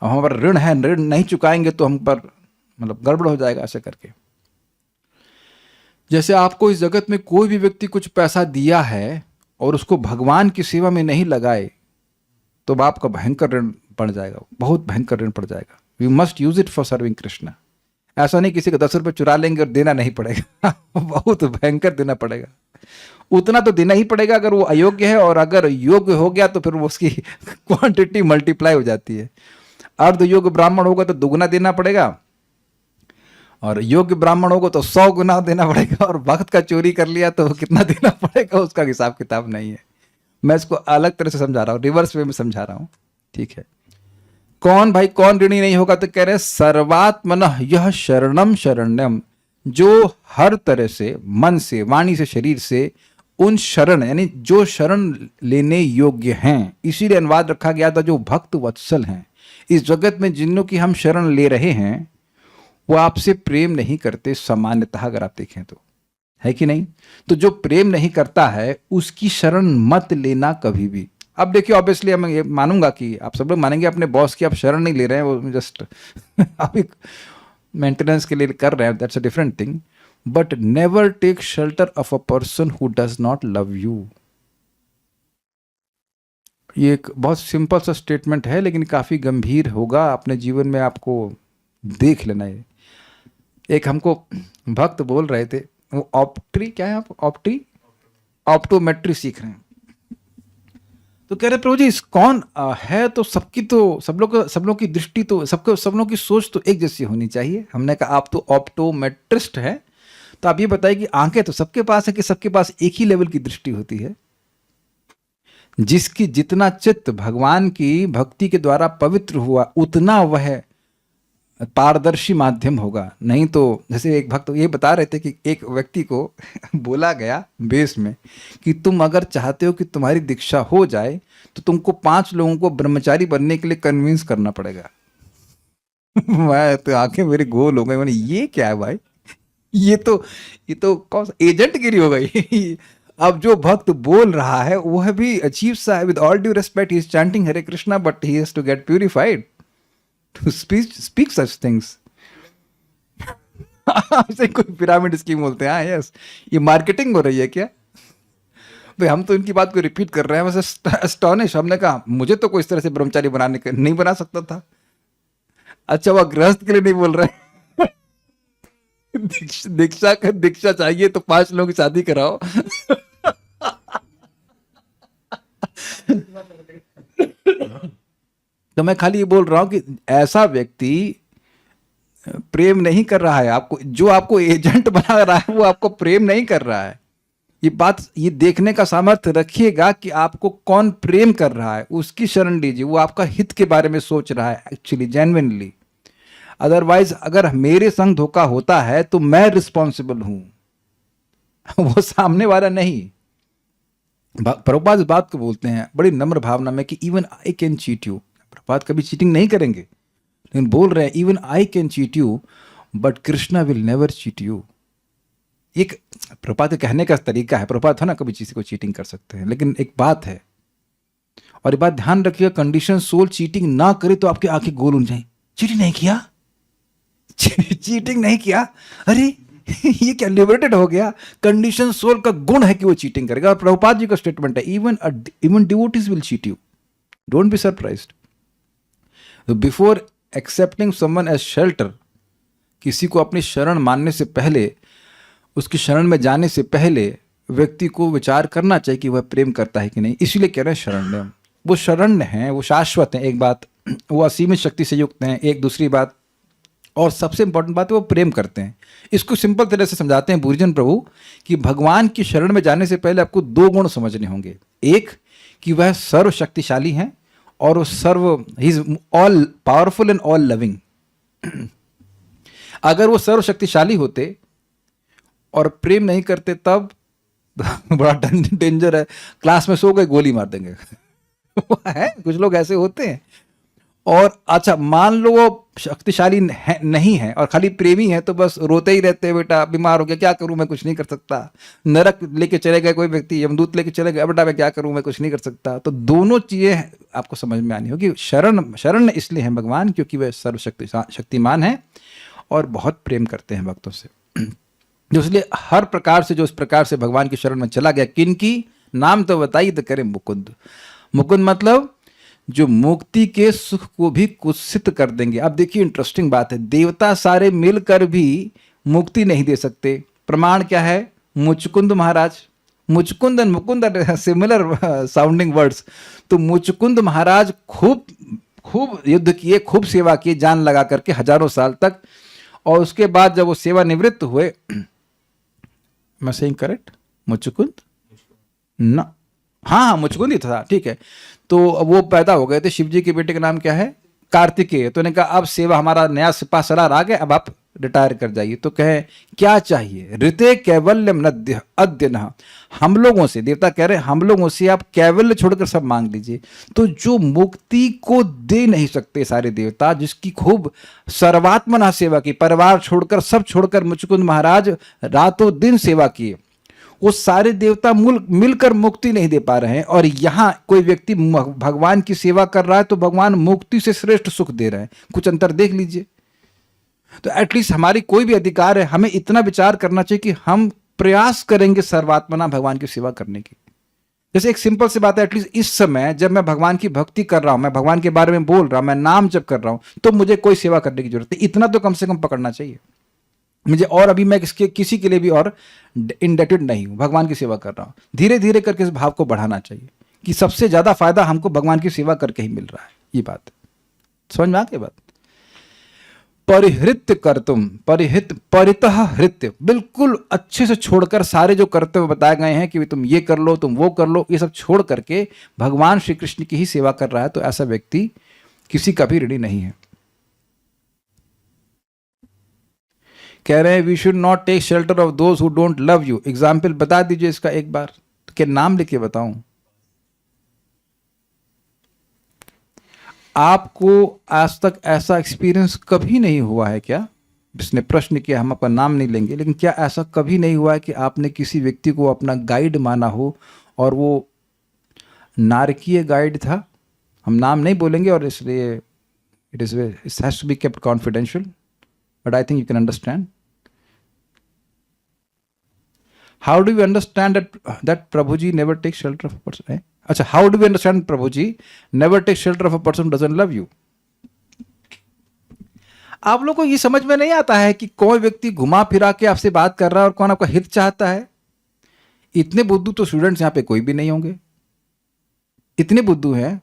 हम पर ऋण है, ऋण नहीं चुकाएंगे तो हम पर मतलब गड़बड़ हो जाएगा, ऐसे करके। जैसे आपको इस जगत में कोई भी व्यक्ति कुछ पैसा दिया है और उसको भगवान की सेवा में नहीं लगाए तो आपका भयंकर ऋण पड़ जाएगा, बहुत भयंकर ऋण पड़ जाएगा। We must use it for serving Krishna. ऐसा नहीं किसी को 10 रुपए चुरा लेंगे और देना नहीं पड़ेगा बहुत भयंकर देना पड़ेगा। उतना तो देना ही पड़ेगा अगर वो अयोग्य है, और अगर योग्य हो गया तो फिर वो उसकी क्वांटिटी मल्टीप्लाई हो जाती है। अर्ध योग्य ब्राह्मण होगा तो दुगना देना पड़ेगा, और योग्य ब्राह्मण होगा तो 100 गुना देना पड़ेगा, और भक्त का चोरी कर लिया तो कितना देना पड़ेगा उसका हिसाब किताब नहीं है। मैं इसको अलग तरह से समझा रहा हूँ, रिवर्स वे में समझा रहा हूँ, ठीक है। कौन भाई कौन ऋणी नहीं होगा? तो कह रहे सर्वात्मनः यह शरणम शरण्यम, जो हर तरह से मन से वाणी से शरीर से उन शरण यानी जो शरण लेने योग्य हैं, इसीलिए अनुवाद रखा गया था जो भक्त वत्सल हैं। इस जगत में जिन्हों की हम शरण ले रहे हैं वो आपसे प्रेम नहीं करते सामान्यतः, अगर आप देखें तो, है कि नहीं? तो जो प्रेम नहीं करता है उसकी शरण मत लेना कभी भी। अब देखिए ऑब्वियसली मैं ये मानूंगा कि आप सब लोग मानेंगे अपने बॉस की आप शरण नहीं ले रहे हैं, वो जस्ट आप एक मेंटेनेंस के लिए कर रहे हैं, that's a different thing. But never take shelter of a person who does not love you. ये एक बहुत सिंपल सा स्टेटमेंट है लेकिन काफी गंभीर होगा, अपने जीवन में आपको देख लेना है। एक हमको भक्त बोल रहे थे, वो ऑप्ट्री क्या है, आप ऑप्टोमेट्री सीख रहे हैं, तो कह रहे प्रभु जी कौन है, तो सबकी तो सब लोगों की दृष्टि तो सब लोगों की सोच तो एक जैसी होनी चाहिए। हमने कहा आप तो ऑप्टोमेट्रिस्ट हैं, तो आप ये बताइए कि आंखें तो सबके पास है कि सबके पास एक ही लेवल की दृष्टि होती है? जिसकी जितना चित्त भगवान की भक्ति के द्वारा पवित्र हुआ उतना वह पारदर्शी माध्यम होगा। नहीं तो जैसे एक भक्त ये बता रहे थे कि एक व्यक्ति को बोला गया बेस में कि तुम अगर चाहते हो कि तुम्हारी दीक्षा हो जाए तो तुमको 5 लोगों को ब्रह्मचारी बनने के लिए कन्विंस करना पड़ेगा। मैं तो आंखें मेरी गोल हो गई, मैंने ये क्या है भाई, ये तो कौन सा एजेंट गिरी हो गई। अब जो भक्त बोल रहा है वह भी अजीब सा है, with all due respect he is chanting Hare Krishna but he has to get purified to speak such things। ऐसे कोई पिरामिड स्कीम बोलते हैं, यस ये मार्केटिंग हो रही है क्या भाई? हम तो इनकी बात को रिपीट कर रहे हैं, वैसे एस्टॉनिश। हमने कहा मुझे तो कोई इस तरह से ब्रह्मचारी बनाने के नहीं बना सकता था। अच्छा वह गृहस्थ के लिए नहीं बोल रहे दीक्षा चाहिए तो 5 लोगों की शादी कराओ। तो मैं खाली ये बोल रहा हूं कि ऐसा व्यक्ति प्रेम नहीं कर रहा है आपको, जो आपको एजेंट बना रहा है वो आपको प्रेम नहीं कर रहा है। ये देखने का सामर्थ्य रखिएगा कि आपको कौन प्रेम कर रहा है, उसकी शरण लीजिए। वो आपका हित के बारे में सोच रहा है एक्चुअली, जेन्युइनली। अदरवाइज अगर मेरे संग धोखा होता है तो मैं रिस्पॉन्सिबल हूं, वो सामने वाला नहीं। प्रभुपाद इस बात को बोलते हैं बड़ी नम्र भावना में कि even I can cheat you. Prabhupada कभी चीटिंग नहीं करेंगे, लेकिन बोल रहे हैं even I can cheat you but Krishna will never cheat you. एक प्रभुपाद के कहने का तरीका है। प्रभुपाद है ना, कभी किसी को चीटिंग कर सकते हैं, लेकिन एक बात है, और ये बात ध्यान रखिएगा, कंडीशन सोल चीटिंग ना करे तो आपकी आंखें गोल हो जाए। चीटिंग नहीं किया, चीटिंग नहीं किया, अरे ये क्या लिबरेटेड हो गया। कंडीशन सोल का गुण है कि वो चीटिंग करेगा। और प्रभुपाद जी का स्टेटमेंट है even devotees will cheat you, don't be surprised. Before accepting someone as shelter, किसी को अपनी शरण मानने से पहले, उसकी शरण में जाने से पहले व्यक्ति को विचार करना चाहिए कि वह प्रेम करता है कि नहीं। इसलिए कह रहे हैं शरण्य। वो शरण्य हैं, वो शाश्वत हैं, एक बात, वो असीमित शक्ति से युक्त हैं, एक दूसरी बात, और सबसे इंपॉर्टेंट बात है वो प्रेम करते हैं। इसको सिंपल तरह से समझाते हैं बुरीजन प्रभु कि भगवान की शरण में जाने से पहले आपको 2 गुण समझने होंगे। एक कि वह सर्वशक्तिशाली हैं, और वो he is all powerful and all loving. अगर वो सर्वशक्तिशाली होते और प्रेम नहीं करते तब बड़ा डेंजर है। क्लास में सो गए, गोली मार देंगे। है, कुछ लोग ऐसे होते हैं। और अच्छा, मान लो वो शक्तिशाली नहीं है और खाली प्रेमी है, तो बस रोते ही रहते हैं, बेटा बीमार हो गया, क्या करूं, मैं कुछ नहीं कर सकता। नरक लेके चले गए कोई व्यक्ति, यमदूत लेके चले गए, बेटा मैं क्या करूं, मैं कुछ नहीं कर सकता। तो दोनों चीजें आपको समझ में आनी होगी। शरण इसलिए है भगवान क्योंकि वह सर्वशक्तिमान है और बहुत प्रेम करते हैं भक्तों से। इसलिए हर प्रकार से जो इस प्रकार से भगवान की शरण में चला गया, किनकी नाम तो बताइए तो करें मुकुंद। मुकुंद मतलब जो मुक्ति के सुख को भी कुत्सित कर देंगे। अब देखिए इंटरेस्टिंग बात है, देवता सारे मिलकर भी मुक्ति नहीं दे सकते। प्रमाण क्या है? Muchukunda Maharaj. Muchukunda and Mukunda are similar sounding words. तो मुचकुंद महाराज खूब युद्ध किए, खूब सेवा की, जान लगा करके हजारों साल तक। और उसके बाद जब वो सेवा निवृत्त हुए, मैं सेइंग करेक्ट? मुचकुंद ना, हाँ मुचकुंद ही था, ठीक है। तो वो पैदा हो गए थे। शिव जी के बेटे का नाम क्या है? कार्तिकेय। तो उन्होंने कहा अब सेवा हमारा नया सिपा सलार आ गया, अब आप रिटायर कर जाइए। तो कहे क्या चाहिए? ऋते कैवल्यम नद्य अद्य न। हम लोगों से, देवता कह रहे हैं हम लोगों से आप कैवल्य छोड़कर सब मांग लीजिए। तो जो मुक्ति को दे नहीं सकते सारे देवता, जिसकी खूब सर्वात्मना सेवा की, परिवार छोड़कर सब छोड़कर मुचकुंद महाराज रातों दिन सेवा किए, वो सारे देवता मिलकर मुक्ति नहीं दे पा रहे हैं। और यहां कोई व्यक्ति भगवान की सेवा कर रहा है तो भगवान मुक्ति से श्रेष्ठ सुख दे रहे हैं। कुछ अंतर देख लीजिए। तो एटलीस्ट हमारी कोई भी अधिकार है, हमें इतना विचार करना चाहिए कि हम प्रयास करेंगे सर्वात्मना भगवान की सेवा करने की। जैसे एक सिंपल सी बात है, एटलीस्ट इस समय जब मैं भगवान की भक्ति कर रहा हूं, मैं भगवान के बारे में बोल रहा हूं, मैं नाम जप कर रहा हूं, तो मुझे कोई सेवा करने की जरूरत है, इतना तो कम से कम पकड़ना चाहिए मुझे। और अभी मैं किसी के लिए भी और इंडेटेड नहीं हूं, भगवान की सेवा कर रहा हूं। धीरे धीरे करके इस भाव को बढ़ाना चाहिए कि सबसे ज्यादा फायदा हमको भगवान की सेवा करके ही मिल रहा है। ये बात समझ में आ गई बात? परिहृत्य कर तुम, परितः हृत्य, बिल्कुल अच्छे से छोड़कर सारे जो कर्तव्य बताए गए हैं कि तुम ये कर लो, तुम वो कर लो, ये सब छोड़ करके भगवान श्री कृष्ण की ही सेवा कर रहा है, तो ऐसा व्यक्ति किसी का भी ऋणी नहीं है। कह रहे हैं we should not take shelter of those who don't love you. Example बता दीजिए इसका एक बार, तो क्या नाम लिख के बताऊं? आपको आज तक ऐसा एक्सपीरियंस कभी नहीं हुआ है क्या? जिसने प्रश्न किया, हम आपका नाम नहीं लेंगे, लेकिन क्या ऐसा कभी नहीं हुआ है कि आपने किसी व्यक्ति को अपना गाइड माना हो और वो नारकीय गाइड था? हम नाम नहीं बोलेंगे और इसलिए it has to be kept confidential, but I think you can understand. How do we understand that Prabhuji never takes shelter of a person? अच्छा, how do we understand Prabhuji never takes shelter of a person who doesn't love you? आप लोग को ये समझ में नहीं आता है कि कौन व्यक्ति घुमा फिरा के आपसे बात कर रहा है और कौन आपका हित चाहता है। इतने बुद्धू तो स्टूडेंट्स यहां पे कोई भी नहीं होंगे, इतने बुद्धू हैं।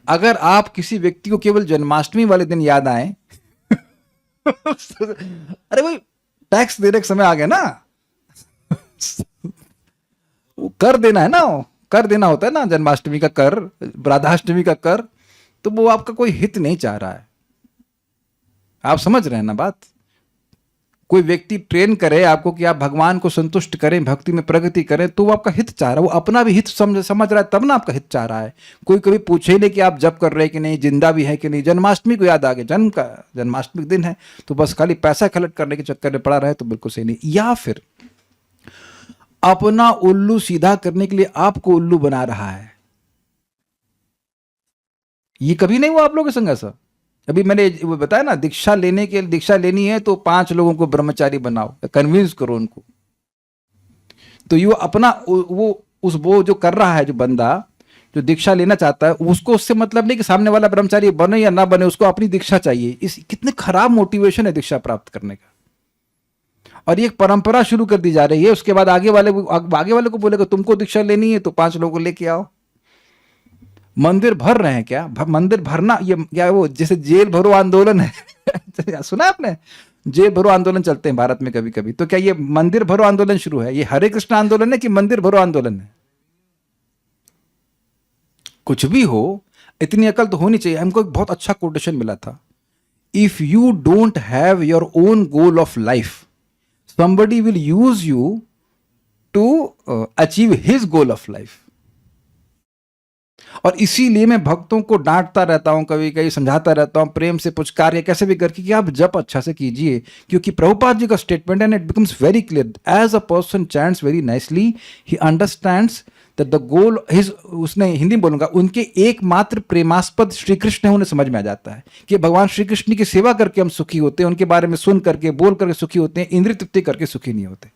अगर आप किसी व्यक्ति को केवल जन्माष्टमी वाले दिन याद आए अरे भाई टैक्स देने का समय आ गया ना वो कर देना है ना, कर देना होता है ना, जन्माष्टमी का कर, राधाष्टमी का कर, तो वो आपका कोई हित नहीं चाह रहा है। आप समझ रहे हैं ना बात। कोई व्यक्ति ट्रेन करे आपको कि आप भगवान को संतुष्ट करें, भक्ति में प्रगति करें, तो वो आपका हित चाह रहा है, वो अपना भी हित समझ रहा है, तब ना आपका हित चाह रहा है। कोई कभी पूछे ही नहीं कि आप जप कर रहे हैं कि नहीं, जिंदा भी है कि नहीं। जन्माष्टमी को याद आ गया, जन्माष्टमी का दिन है, तो बस खाली पैसा कलेक्ट करने के चक्कर में पड़ा रहे तो बिल्कुल सही नहीं। या फिर अपना उल्लू सीधा करने के लिए आपको उल्लू बना रहा है। ये कभी नहीं हुआ आप लोगों के संग ऐसा? अभी मैंने वो बताया ना, दीक्षा लेनी है तो 5 लोगों को ब्रह्मचारी बनाओ, कन्विंस करो उनको। तो ये अपना वो जो कर रहा है, जो बंदा जो दीक्षा लेना चाहता है, उसको उससे मतलब नहीं कि सामने वाला ब्रह्मचारी बने या ना बने, उसको अपनी दीक्षा चाहिए। इस कितने खराब मोटिवेशन है दीक्षा प्राप्त करने का। और ये एक परंपरा शुरू कर दी जा रही है। उसके बाद आगे वाले को बोलेगा तुमको दीक्षा लेनी है तो 5 लोगों को लेके आओ। मंदिर भर रहे हैं क्या? मंदिर भरना ये क्या, वो जैसे जेल भरो आंदोलन है सुना आपने? जेल भरो आंदोलन चलते हैं भारत में कभी कभी। तो क्या ये मंदिर भरो आंदोलन शुरू है? ये हरे कृष्ण आंदोलन है कि मंदिर भरो आंदोलन है? कुछ भी हो, इतनी अकल तो होनी चाहिए। हमको एक बहुत अच्छा कोटेशन मिला था, if you don't have your own goal of life, somebody will use you to achieve his goal of life। और इसीलिए मैं भक्तों को डांटता रहता हूं, कभी कभी समझाता रहता हूं, प्रेम से पुचकार या कैसे भी करके कि आप जप अच्छा से कीजिए। क्योंकि प्रभुपाद जी का स्टेटमेंट है, it becomes very clear, as a person chants very nicely he understands that the goal his, उसने हिंदी में बोलूंगा, उनके एकमात्र प्रेमास्पद श्री कृष्ण है, उन्हें समझ में आ जाता है कि भगवान श्री कृष्ण की सेवा करके हम सुखी होते हैं, उनके बारे में सुन करके बोल करके सुखी होते हैं, इंद्रिय तृप्ति करके सुखी नहीं होते।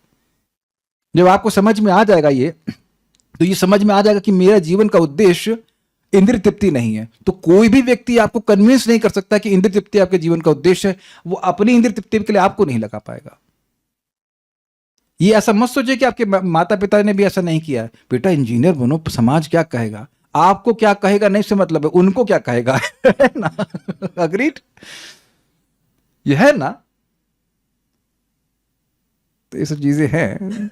जब आपको समझ में आ जाएगा ये, तो ये समझ में आ जाएगा कि मेरा जीवन का उद्देश्य इंद्रिय तृप्ति नहीं है, तो कोई भी व्यक्ति आपको कन्विंस नहीं कर सकता कि इंद्रिय तृप्ति आपके जीवन का उद्देश्य है। वो अपनी इंद्रिय तृप्ति के लिए आपको नहीं लगा पाएगा। ये ऐसा मत सोचिए कि आपके माता पिता ने भी ऐसा नहीं किया है, बेटा इंजीनियर बनो, समाज क्या कहेगा। आपको क्या कहेगा नहीं से मतलब है, उनको क्या कहेगा है ना? अग्रीड? ये है ना? तो ये सब चीजें हैं।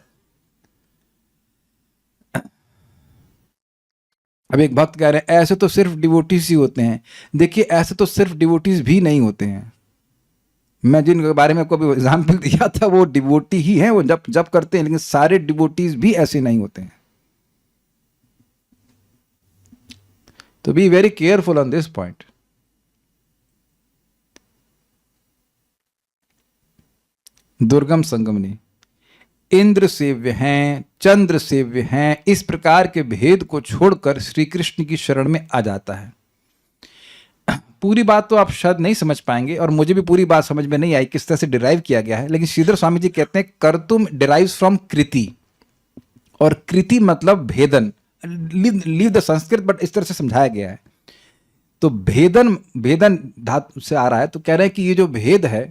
अब एक भक्त कह रहे हैं ऐसे तो सिर्फ डिवोटीज ही होते हैं। देखिए ऐसे तो सिर्फ डिवोटीज भी नहीं होते हैं। मैं जिनके बारे में कोई एग्जाम्पल दिया था वो डिवोटी ही हैं, वो जप करते हैं, लेकिन सारे डिवोटीज भी ऐसे नहीं होते हैं। तो be very careful on this point. दुर्गम संगमनी, इंद्र सेव्य हैं, चंद्र सेव्य हैं, इस प्रकार के भेद को छोड़कर श्री कृष्ण की शरण में आ जाता है। पूरी बात तो आप शायद नहीं समझ पाएंगे, और मुझे भी पूरी बात समझ में नहीं आई किस तरह से डिराइव किया गया है, लेकिन श्रीधर स्वामी जी कहते हैं कर्तुम डिराइव्स फ्रॉम कृति, और कृति मतलब भेदन। लीव द संस्कृत, बट इस तरह से समझाया गया है। तो भेदन धातु से आ रहा है। तो कह रहे हैं कि ये जो भेद है,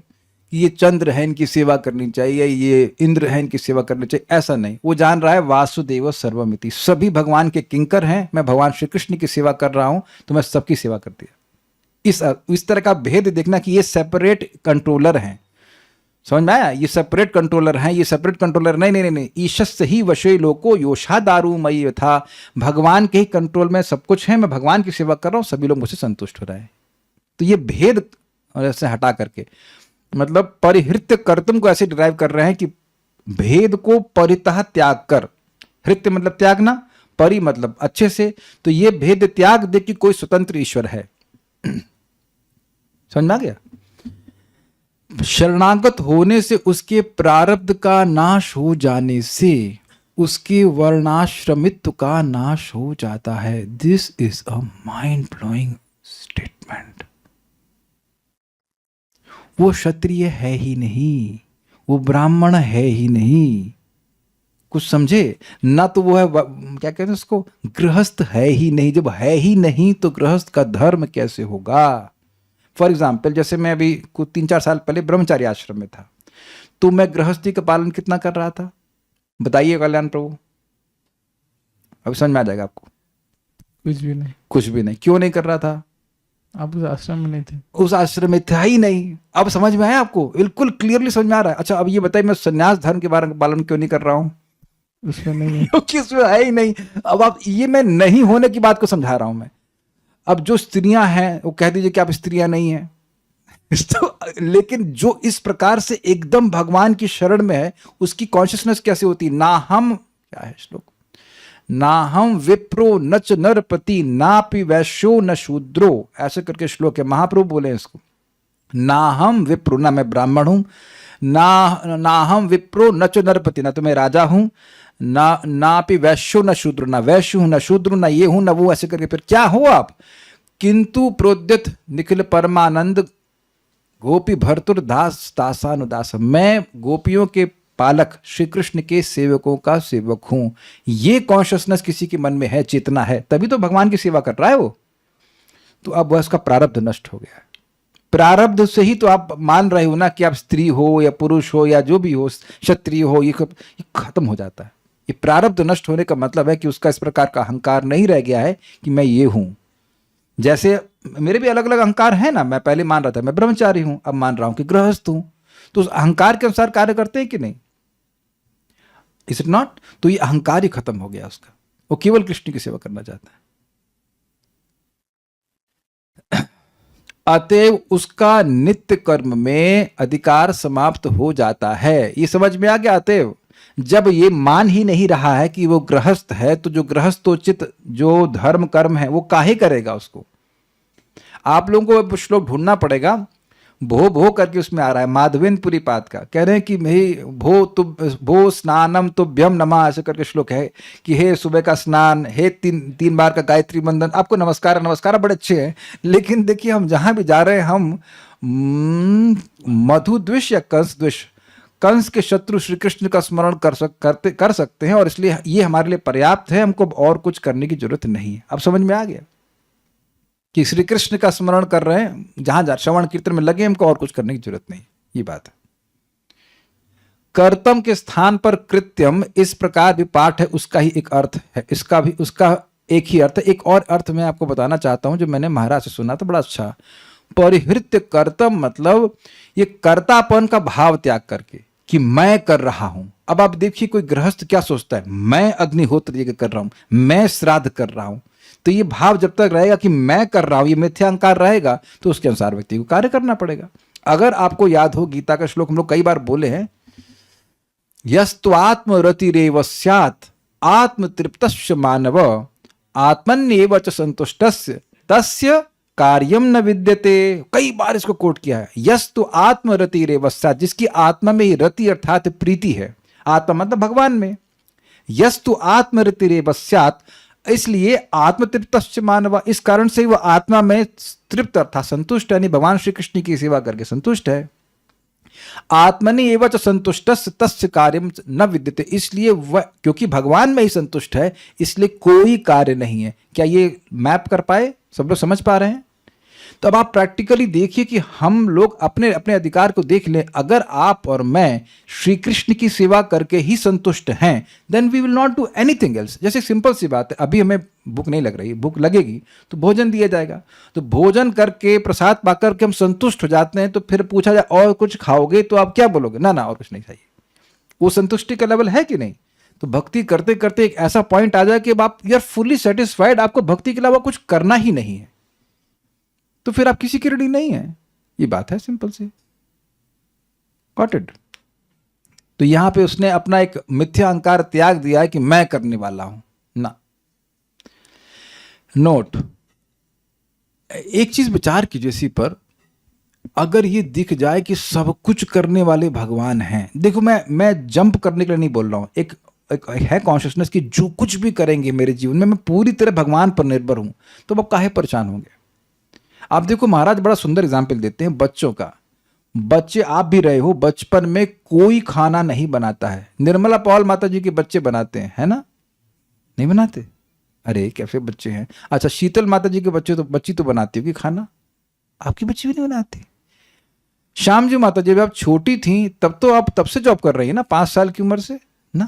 कि ये चंद्र है इनकी सेवा करनी चाहिए, ये इंद्र है इनकी सेवा करनी चाहिए, ऐसा नहीं। वो जान रहा है वासुदेव सर्वमिति, सभी भगवान के किंकर हैं, मैं भगवान श्री कृष्ण की सेवा कर रहा हूं तो मैं सबकी सेवा कर दिया। इस तरह का भेद देखना कि ये सेपरेट कंट्रोलर हैं। समझ में आया? ये सेपरेट कंट्रोलर हैं, ये सेपरेट कंट्रोलर नहीं। ईशस्य ही वशे लोको योषा दारू मई था, भगवान के ही कंट्रोल में सब कुछ है, मैं भगवान की सेवा कर रहा हूं, सभी लोग मुझसे संतुष्ट हो रहे हैं। तो ये भेद ऐसे हटा करके, मतलब परिहृत्य कर्तुम को ऐसे डिराइव कर रहे हैं कि भेद को परितः त्याग कर, हृत्य मतलब त्यागना, परि मतलब अच्छे से, तो ये भेद त्याग दे कि कोई स्वतंत्र ईश्वर है। समझ में आ गया? शरणागत होने से उसके प्रारब्ध का नाश हो जाने से उसके वर्णाश्रमित्व का नाश हो जाता है। This is a mind blowing statement. वो क्षत्रिय है ही नहीं, वो ब्राह्मण है ही नहीं, कुछ समझे ना, तो वो है क्या कहते हैं उसको, गृहस्थ है ही नहीं। जब है ही नहीं तो गृहस्थ का धर्म कैसे होगा? फॉर एग्जाम्पल जैसे मैं अभी कुछ 3-4 साल पहले ब्रह्मचारी आश्रम में था, तो मैं गृहस्थी का पालन कितना कर रहा था बताइए कल्याण प्रभु, अब समझ में आ जाएगा आपको। कुछ भी नहीं। कुछ भी नहीं। क्यों नहीं कर रहा था? आप उस आश्रम में नहीं थे। उस आश्रम में था ही नहीं। अब समझ में आया आपको? बिल्कुल क्लियरली समझ में आ रहा है। अच्छा अब ये बताइए मैं संन्यास धर्म के बारे में पालन क्यों नहीं कर रहा हूं? उसमें नहीं है। क्योंकि उसमें है ही नहीं। अब आप ये मैं नहीं होने की बात को समझा रहा हूं मैं। अब जो स्त्रियां हैं वो कह दीजिए कि आप स्त्रियां नहीं हैं तो, लेकिन जो इस प्रकार से एकदम भगवान की शरण में है उसकी कॉन्शियसनेस कैसे होती? ना हम, क्या है श्लोक, ना हम विप्रो न च नरपति नापि वैश्यो न शूद्रो, ऐसे करके श्लोक है, महाप्रभु बोले इसको। ना हम विप्रो, ना मैं ब्राह्मण हूं, ना हम विप्रो न च नरपति, ना तो मैं राजा हूं, नापि वैश्यो न शूद्र, ना वैश्य हूं, न शूद्र, ना ये हूं, ना वो, ऐसे करके फिर क्या हो आप? किंतु प्रोद्यत निखिल परमानंद गोपी भर्तुर दास दासानुदास, मैं गोपियों के पालक श्री कृष्ण के सेवकों का सेवक हूं। ये कॉन्शियसनेस किसी के मन में है, चेतना है, तभी तो भगवान की सेवा कर रहा है वो। तो अब वह उसका प्रारब्ध नष्ट हो गया है। प्रारब्ध से ही तो आप मान रहे हो ना कि आप स्त्री हो या पुरुष हो या जो भी हो, क्षत्रिय हो, ये खत्म हो जाता है। ये प्रारब्ध नष्ट होने का मतलब है कि उसका इस प्रकार का अहंकार नहीं रह गया है कि मैं ये हूं। जैसे मेरे भी अलग अलग अहंकार है ना, मैं पहले मान रहा था मैं ब्रह्मचारी हूं, अब मान रहा हूं कि गृहस्थ हूं, तो उस अहंकार के अनुसार कार्य करते हैं कि नहीं? Is it not? तो ये अहंकार ही खत्म हो गया उसका, वो केवल कृष्ण की सेवा करना चाहता है। अतएव उसका नित्य कर्म में अधिकार समाप्त हो जाता है। ये समझ में आ गया? अतएव जब ये मान ही नहीं रहा है कि वो गृहस्थ है, तो जो गृहस्थोचित जो धर्म कर्म है वो काहे करेगा उसको? आप लोगों को श्लोक ढूंढना पड़ेगा। भो भो करके उसमें आ रहा है, माधवेंद्रपुरी पाद का, कह रहे हैं कि भाई भो स्नानम तुभ्यम नमः, ऐसे करके श्लोक है कि हे सुबह का स्नान, हे तीन बार का गायत्री मंदन, आपको नमस्कार नमस्कार बड़े अच्छे हैं, लेकिन देखिए हम जहां भी जा रहे हैं हम मधु द्विष या कंस द्विष, कंस के शत्रु श्री कृष्ण का स्मरण कर सकते हैं, और इसलिए ये हमारे लिए पर्याप्त है, हमको और कुछ करने की जरूरत नहीं है। अब समझ में आ गया कि श्री कृष्ण का स्मरण कर रहे हैं, जहां जा श्रवण कीर्तन में लगे, हमको और कुछ करने की जरूरत नहीं। ये बात है। कर्तम के स्थान पर कृत्यम, इस प्रकार भी पाठ है, उसका ही एक अर्थ है, इसका भी उसका एक ही अर्थ है। एक और अर्थ मैं आपको बताना चाहता हूं जो मैंने महाराज से सुना था, बड़ा अच्छा। परिहृत्य कर्तम मतलब ये कर्तापन का भाव त्याग करके कि मैं कर रहा हूं। अब आप देखिए कोई गृहस्थ क्या सोचता है, मैं अग्निहोत्र ये कर रहा हूं, मैं श्राद्ध कर रहा हूं, तो ये भाव जब तक रहेगा कि मैं कर रहा हूं, ये मिथ्या अहंकार रहेगा, तो उसके अनुसार व्यक्ति को कार्य करना पड़ेगा। अगर आपको याद हो गीता का श्लोक हम लोग कई बार बोले हैं, यस्तु आत्मरतिरेव स्यात् आत्मतृप्तस्य मानव आत्मन्येव च संतुष्टस्य तस्य कार्यम न विद्यते। कई बार इसको कोट किया है, यस्तु आत्मरतिरेव स्यात्, जिसकी आत्मा में ही रति अर्थात प्रीति है, आत्मा मतलब भगवान में, यस्तु आत्मरतिरेव स्यात्, इसलिए आत्मतृप्तस्य मानव, इस कारण से वह आत्मा में तृप्त अर्थात संतुष्ट है, भगवान श्री कृष्ण की सेवा करके संतुष्ट है। आत्मनि एवं च संतुष्टस्य तस्य कार्यम न विद्यते, इसलिए वह क्योंकि भगवान में ही संतुष्ट है, इसलिए कोई कार्य नहीं है। क्या ये मैप कर पाए? सब लोग समझ पा रहे हैं? तो अब आप प्रैक्टिकली देखिए कि हम लोग अपने अपने अधिकार को देख लें। अगर आप और मैं श्री कृष्ण की सेवा करके ही संतुष्ट हैं, then we will not do anything else. जैसे सिंपल सी बात है, अभी हमें भूख नहीं लग रही, भूख लगेगी तो भोजन दिया जाएगा, तो भोजन करके प्रसाद पाकर के हम संतुष्ट हो जाते हैं, तो फिर पूछा जाए और कुछ खाओगे, तो आप क्या बोलोगे? ना ना और कुछ नहीं चाहिए। वो संतुष्टि का लेवल है कि नहीं? तो भक्ति करते करते एक ऐसा पॉइंट आ जाए कि अब आप यू आर फुली सेटिस्फाइड, आपको भक्ति के अलावा कुछ करना ही नहीं है, तो फिर आप किसी की ऋणी नहीं है। ये बात है सिंपल सी, गॉट इट? तो यहां पे उसने अपना एक मिथ्या अहंकार त्याग दिया है कि मैं करने वाला हूं ना। नोट, एक चीज विचार कीजिए इसी पर, अगर ये दिख जाए कि सब कुछ करने वाले भगवान हैं, देखो मैं जंप करने के लिए नहीं बोल रहा हूं, एक है कॉन्शियसनेस कि जो कुछ भी करेंगे मेरे जीवन में मैं पूरी तरह भगवान पर निर्भर हूं, तो अब काहे परेशान होंगे? आप देखो महाराज बड़ा सुंदर एग्जाम्पल देते हैं बच्चों का। बच्चे आप भी रहे हो, बचपन में कोई खाना नहीं बनाता है, निर्मला पॉल माता जी के बच्चे बनाते हैं, है ना? नहीं बनाते? अरे कैसे बच्चे हैं। अच्छा शीतल माता जी के बच्चे तो बच्ची तो बनाती होगी खाना, आपकी बच्ची भी नहीं बनाती। श्याम जी माता जब आप छोटी थी तब तो आप तब से जॉब कर रही है ना, 5 साल की उम्र से ना,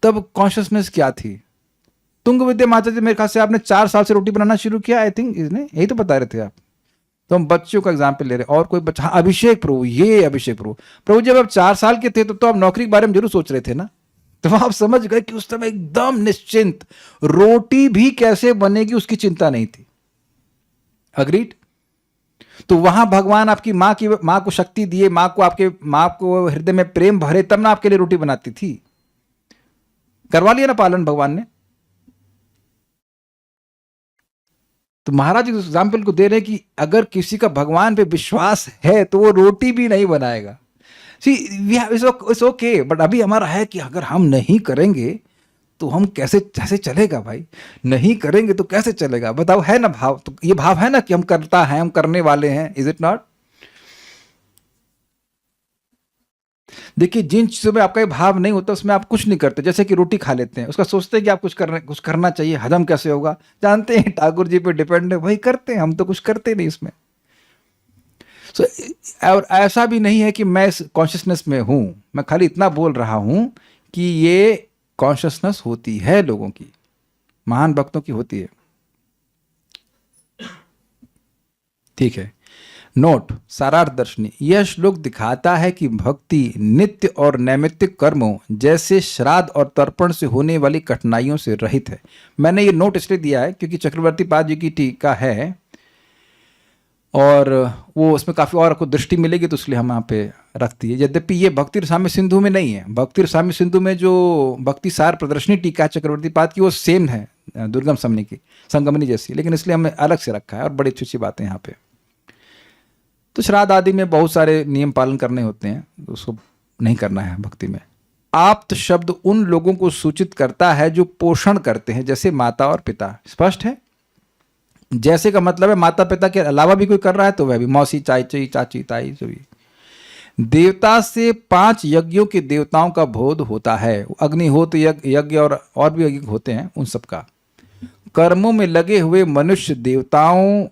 तब कॉन्शियसनेस क्या थी? तुंग विद्या माता जी मेरे ख्याल से आपने 4 साल से रोटी बनाना शुरू किया, आई थिंक, इसने यही तो बता रहे थे आप। तो हम बच्चों का एग्जाम्पल ले रहे हैं। और कोई बच्चा, हाँ, अभिषेक प्रभु, ये अभिषेक प्रभु, प्रभु जब आप 4 साल के थे तो आप नौकरी के बारे में जरूर सोच रहे थे ना, तो आप समझ गए कि उस समय एकदम निश्चिंत, रोटी भी कैसे बनेगी उसकी चिंता नहीं थी। अग्रीड? तो वहां भगवान आपकी मां को शक्ति दिए, मां को हृदय में प्रेम भरे, तब ना आपके लिए रोटी बनाती थी। करवा लिया ना पालन भगवान ने। तो महाराज इस एग्जाम्पल को दे रहे हैं कि अगर किसी का भगवान पे विश्वास है तो वो रोटी भी नहीं बनाएगा। सी इट्स ओके, बट अभी हमारा है कि अगर हम नहीं करेंगे तो हम कैसे चलेगा भाई? नहीं करेंगे तो कैसे चलेगा? बताओ, है ना भाव? तो ये भाव है ना कि हम करता है, हम करने वाले हैं, इज इट नॉट? देखिए, जिन चीजों में आपका ये भाव नहीं होता उसमें आप कुछ नहीं करते। जैसे कि रोटी खा लेते हैं, उसका सोचते हैं कि आप कुछ करना चाहिए, हजम कैसे होगा? जानते हैं ठाकुर जी पे डिपेंड है, वही करते हैं, हम तो कुछ करते नहीं इसमें। और ऐसा भी नहीं है कि मैं इस कॉन्शियसनेस में हूं, मैं खाली इतना बोल रहा हूं कि ये कॉन्शियसनेस होती है लोगों की, महान भक्तों की होती है। ठीक है। नोट, सारार्थ दर्शनी, यह श्लोक दिखाता है कि भक्ति नित्य और नैमित्तिक कर्मों जैसे श्राद्ध और तर्पण से होने वाली कठिनाइयों से रहित है। मैंने ये नोट इसलिए दिया है क्योंकि चक्रवर्ती पाद जी की टीका है और वो उसमें काफ़ी और आपको दृष्टि मिलेगी, तो इसलिए हम यहाँ पे रखती है। यद्यपि ये भक्ति रसामृत सिंधु में नहीं है। भक्ति रसामृत सिंधु में जो भक्ति सार प्रदर्शनी टीका चक्रवर्ती पाद की, वो सेम है दुर्गम समनी की, संगमनी जैसी, लेकिन इसलिए हमने अलग से रखा है और बड़ी अच्छी अच्छी बातें यहाँ पे। तो श्राद्ध आदि में बहुत सारे नियम पालन करने होते हैं, तो उसको नहीं करना है भक्ति में। आप्त शब्द उन लोगों को सूचित करता है जो पोषण करते हैं, जैसे माता और पिता। स्पष्ट है? जैसे का मतलब है माता पिता के अलावा भी कोई कर रहा है तो वह भी, मौसी, चाची, ताई, सभी। देवता से 5 यज्ञों के देवताओं का बोध होता है, अग्निहोत्र यज्ञ और भी यज्ञ होते हैं, उन सब का। कर्मों में लगे हुए मनुष्य देवताओं,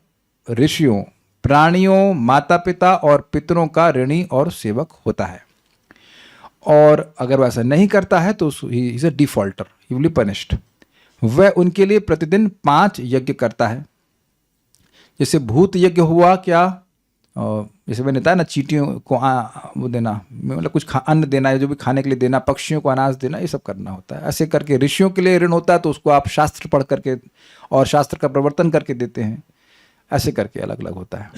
ऋषियों, प्राणियों, माता पिता और पितरों का ऋणी और सेवक होता है। और अगर वह ऐसा नहीं करता है तो he is a defaulter, he will be punished. वह उनके लिए प्रतिदिन 5 यज्ञ करता है। जैसे भूत यज्ञ हुआ, क्या जैसे मैंने बताया ना, चींटियों को वो देना, मतलब कुछ अन्न देना है, जो भी खाने के लिए देना, पक्षियों को अनाज देना, ये सब करना होता है। ऐसे करके ऋषियों के लिए ऋण होता है, तो उसको आप शास्त्र पढ़ करके और शास्त्र का प्रवर्तन करके देते हैं। ऐसे करके अलग अलग होता है।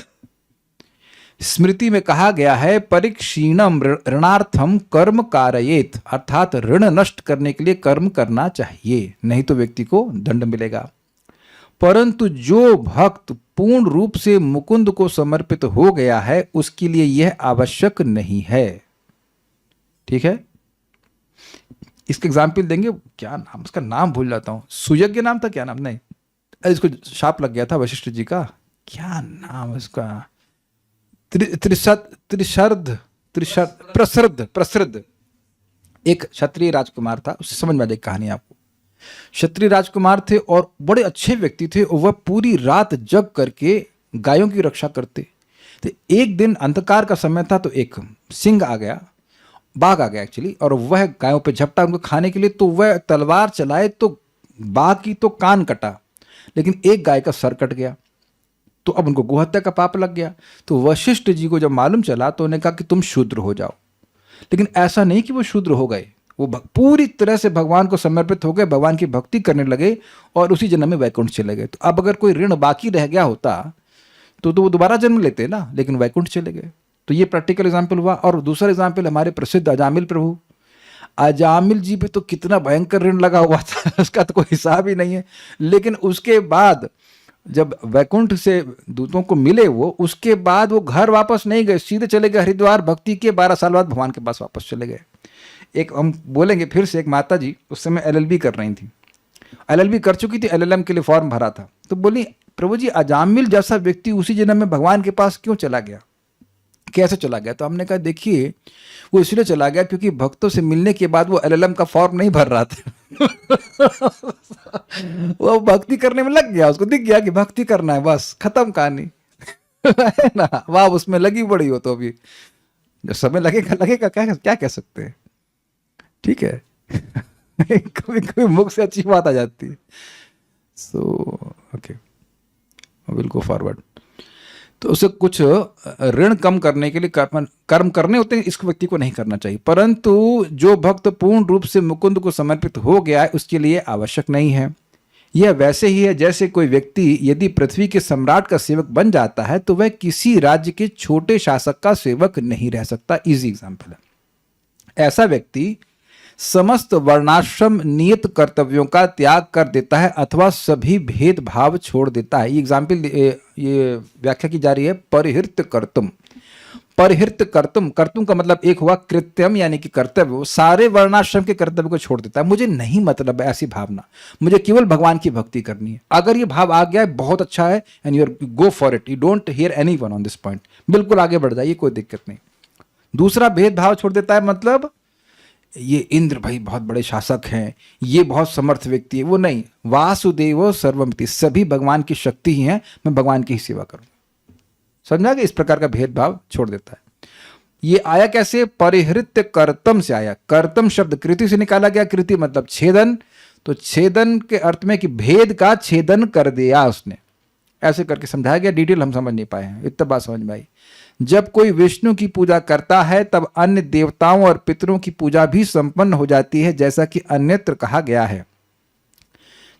स्मृति में कहा गया है, परिक्षीणम ऋणार्थम कर्म कारयेत, अर्थात ऋण नष्ट करने के लिए कर्म करना चाहिए, नहीं तो व्यक्ति को दंड मिलेगा। परंतु जो भक्त पूर्ण रूप से मुकुंद को समर्पित हो गया है, उसके लिए यह आवश्यक नहीं है। ठीक है? इसका एग्जाम्पल देंगे, क्या नाम, उसका नाम भूल जाता हूं, सुयज्ञ नाम था, क्या नाम, नहीं, इसको शाप लग गया था वशिष्ठ जी का, क्या नाम उसका, प्रसृद्ध एक क्षत्रिय राजकुमार था। उससे समझ में आ जाएगी कहानी आपको। क्षत्रिय राजकुमार थे और बड़े अच्छे व्यक्ति थे, और वह पूरी रात जग करके गायों की रक्षा करते। तो एक दिन अंधकार का समय था, तो एक सिंह आ गया, बाघ आ गया एक्चुअली, और वह गायों पे झपटा उनको खाने के लिए। तो वह तलवार चलाए तो बाघ की तो कान कटा, लेकिन एक गाय का सर कट गया। तो अब उनको गोहत्या का पाप लग गया। तो वशिष्ठ जी को जब मालूम चला तो उन्होंने कहा कि तुम शूद्र हो जाओ। लेकिन ऐसा नहीं कि वो शूद्र हो गए, वो पूरी तरह से भगवान को समर्पित हो गए, भगवान की भक्ति करने लगे और उसी जन्म में वैकुंठ चले गए। तो अब अगर कोई ऋण बाकी रह गया होता तो वो दोबारा जन्म लेते ना, लेकिन वैकुंठ चले गए। तो ये प्रैक्टिकल एग्जाम्पल हुआ। और दूसरा एग्जाम्पल हमारे प्रसिद्ध अजामिल प्रभु, अजामिल जी पे तो कितना भयंकर ऋण लगा हुआ था, उसका तो कोई हिसाब ही नहीं है। लेकिन उसके बाद जब वैकुंठ से दूतों को मिले वो, उसके बाद वो घर वापस नहीं गए, सीधे चले गए हरिद्वार। भक्ति के 12 साल बाद भगवान के पास वापस चले गए। एक हम बोलेंगे फिर से, एक माता जी उस समय LLB कर रही थी, LLB कर चुकी थी, LLM के लिए फॉर्म भरा था। तो बोली, प्रभु जी अजामिल जैसा व्यक्ति उसी जन्म में भगवान के पास क्यों चला गया, कैसे चला गया? तो हमने कहा देखिए, वो इसलिए चला गया क्योंकि भक्तों से मिलने के बाद वो LLM का फॉर्म नहीं भर रहा था। वो भक्ति करने में लग गया, उसको दिख गया कि भक्ति करना है, बस खत्म कहानी। है ना, अब आप उसमें लगी पड़ी हो तो अभी जब समय लगेगा लगेगा, क्या क्या कह सकते हैं, ठीक है। कभी कभी मुख से अच्छी बात आ जाती है। So okay, will go forward. तो उसे कुछ ऋण कम करने के लिए कर्म करने होते हैं, इस व्यक्ति को नहीं करना चाहिए, परंतु जो भक्त पूर्ण रूप से मुकुंद को समर्पित हो गया है उसके लिए आवश्यक नहीं है। यह वैसे ही है जैसे कोई व्यक्ति यदि पृथ्वी के सम्राट का सेवक बन जाता है तो वह किसी राज्य के छोटे शासक का सेवक नहीं रह सकता। इजी एग्जाम्पल है। ऐसा व्यक्ति समस्त वर्णाश्रम नियत कर्तव्यों का त्याग कर देता है अथवा सभी भेदभाव छोड़ देता है। ये एग्जाम्पल, ये व्याख्या की जा रही है परिहृत कर्तुम। परिहृत कर्तुम, कर्तुम का मतलब एक हुआ कृत्यम यानी कि कर्तव्य, सारे वर्णाश्रम के कर्तव्य को छोड़ देता है। मुझे नहीं मतलब है ऐसी भावना, मुझे केवल भगवान की भक्ति करनी है। अगर ये भाव आ गया है बहुत अच्छा है, and you go for it, you don't hear anyone on this point, बिल्कुल आगे बढ़ जाइए, कोई दिक्कत नहीं। दूसरा भेदभाव छोड़ देता है, मतलब ये इंद्र भाई बहुत बड़े शासक हैं, ये बहुत समर्थ व्यक्ति है, वो नहीं। वासुदेव सर्वमिति, सभी भगवान की शक्ति ही है, मैं भगवान की ही सेवा करूँ। समझा कि इस प्रकार का भेदभाव छोड़ देता है। ये आया कैसे? परिहृत कर्तम से आया। कर्तम शब्द कृति से निकाला गया, कृति मतलब छेदन, तो छेदन के अर्थ में कि भेद का छेदन कर दिया उसने, ऐसे करके समझाया गया। डिटेल हम समझ नहीं पाए हैं, इतना बात समझ में आई। जब कोई विष्णु की पूजा करता है तब अन्य देवताओं और पितरों की पूजा भी संपन्न हो जाती है, जैसा कि अन्यत्र कहा गया है।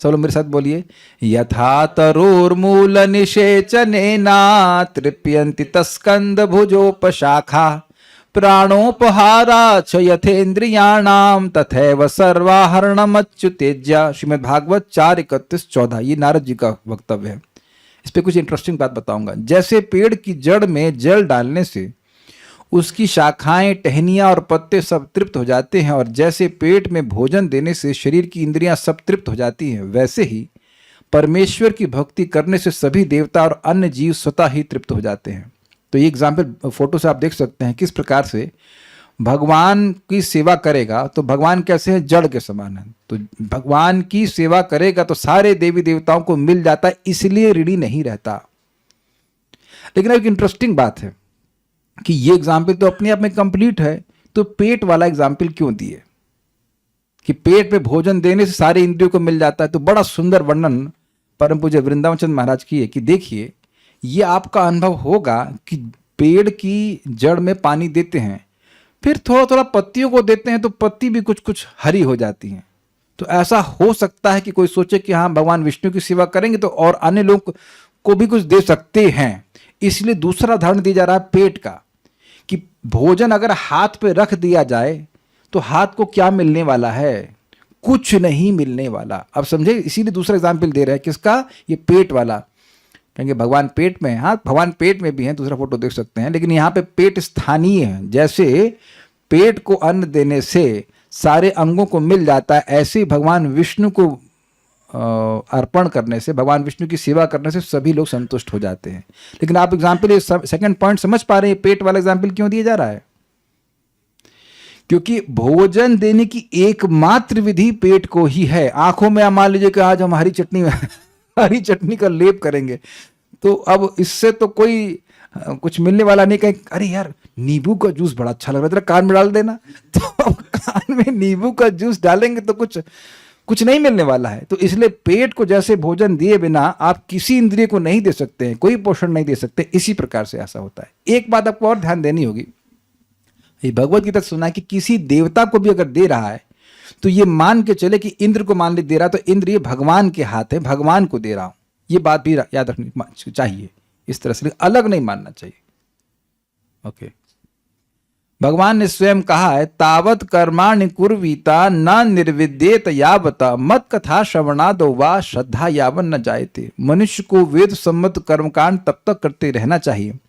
सब लोग मेरे साथ बोलिए, यथा तरोर्मूल निषेचनेना तृप्यन्ति तस्कंद भुजोपशाखा प्राणोपहारा च यथेन्द्रियाणाम तथैव सर्वाहरणमच्युतेज्य। श्रीमद् भागवत 4:31-14, ये नारद जी का वक्तव्य है। इस पे कुछ इंटरेस्टिंग बात बताऊंगा। जैसे पेड़ की जड़ में जल डालने से उसकी शाखाएं, टहनियां और पत्ते सब तृप्त हो जाते हैं, और जैसे पेट में भोजन देने से शरीर की इंद्रियां सब तृप्त हो जाती हैं, वैसे ही परमेश्वर की भक्ति करने से सभी देवता और अन्य जीव स्वतः ही तृप्त हो जाते हैं। तो ये एग्जाम्पल फोटो से आप देख सकते हैं किस प्रकार से भगवान की सेवा करेगा तो भगवान कैसे है, जड़ के समान है। तो भगवान की सेवा करेगा तो सारे देवी देवताओं को मिल जाता है, इसलिए ऋणी नहीं रहता। लेकिन एक इंटरेस्टिंग बात है कि ये एग्जाम्पल तो अपने आप में कंप्लीट है, तो पेट वाला एग्जाम्पल क्यों दिए कि पेट पे भोजन देने से सारे इंद्रियों को मिल जाता है। तो बड़ा सुंदर वर्णन परम पूज्य वृंदावन चंद्र महाराज की है कि देखिए, ये आपका अनुभव होगा कि पेड़ की जड़ में पानी देते हैं, फिर थोड़ा थोड़ा पत्तियों को देते हैं, तो पत्ती भी कुछ कुछ हरी हो जाती हैं। तो ऐसा हो सकता है कि कोई सोचे कि हाँ भगवान विष्णु की सेवा करेंगे तो और अन्य लोग को भी कुछ दे सकते हैं, इसलिए दूसरा उदाहरण दिया जा रहा है पेट का, कि भोजन अगर हाथ पे रख दिया जाए तो हाथ को क्या मिलने वाला है, कुछ नहीं मिलने वाला। अब समझे, इसीलिए दूसरा एग्जाम्पल दे रहे हैं, किसका? ये पेट वाला। कहेंगे भगवान पेट में, हाँ भगवान पेट में भी हैं, दूसरा फोटो देख सकते हैं, लेकिन यहाँ पे पेट स्थानीय है। जैसे पेट को अन्न देने से सारे अंगों को मिल जाता है, ऐसे ही भगवान विष्णु को अर्पण करने से, भगवान विष्णु की सेवा करने से सभी लोग संतुष्ट हो जाते हैं। लेकिन आप एग्जाम्पल, सेकंड पॉइंट समझ पा रहे हैं पेट वाला एग्जाम्पल क्यों दिया जा रहा है? क्योंकि भोजन देने की एकमात्र विधि पेट को ही है। आंखों में मान लीजिए कि आज हम हरी चटनी का लेप करेंगे, तो अब इससे तो कोई कुछ मिलने वाला नहीं। कहीं अरे यार नींबू का जूस बड़ा अच्छा लग रहा है, तेरा कान में डाल देना, तो कान में नींबू का जूस डालेंगे तो कुछ नहीं मिलने वाला है। तो इसलिए पेट को जैसे भोजन दिए बिना आप किसी इंद्रिय को नहीं दे सकते हैं, कोई पोषण नहीं दे सकते, इसी प्रकार से ऐसा होता है। एक बात आपको और ध्यान देनी होगी, ये भगवत गीता सुना है कि किसी देवता को भी अगर दे रहा है तो ये मान के चले कि इंद्र को मान ले दे रहा, तो इंद्र ये भगवान के हाथ है, भगवान को दे रहा हूं, ये बात भी याद रखनी चाहिए। इस तरह से अलग नहीं मानना चाहिए। ओके, भगवान ने स्वयं कहा है, तावत कर्माणि कुर्वीता न निर्विद्येत यावत मत कथा श्रवणादो वा श्रद्धा यावन न जायते। मनुष्य को वेद सम्मत कर्मकांड तब तक करते रहना चाहिए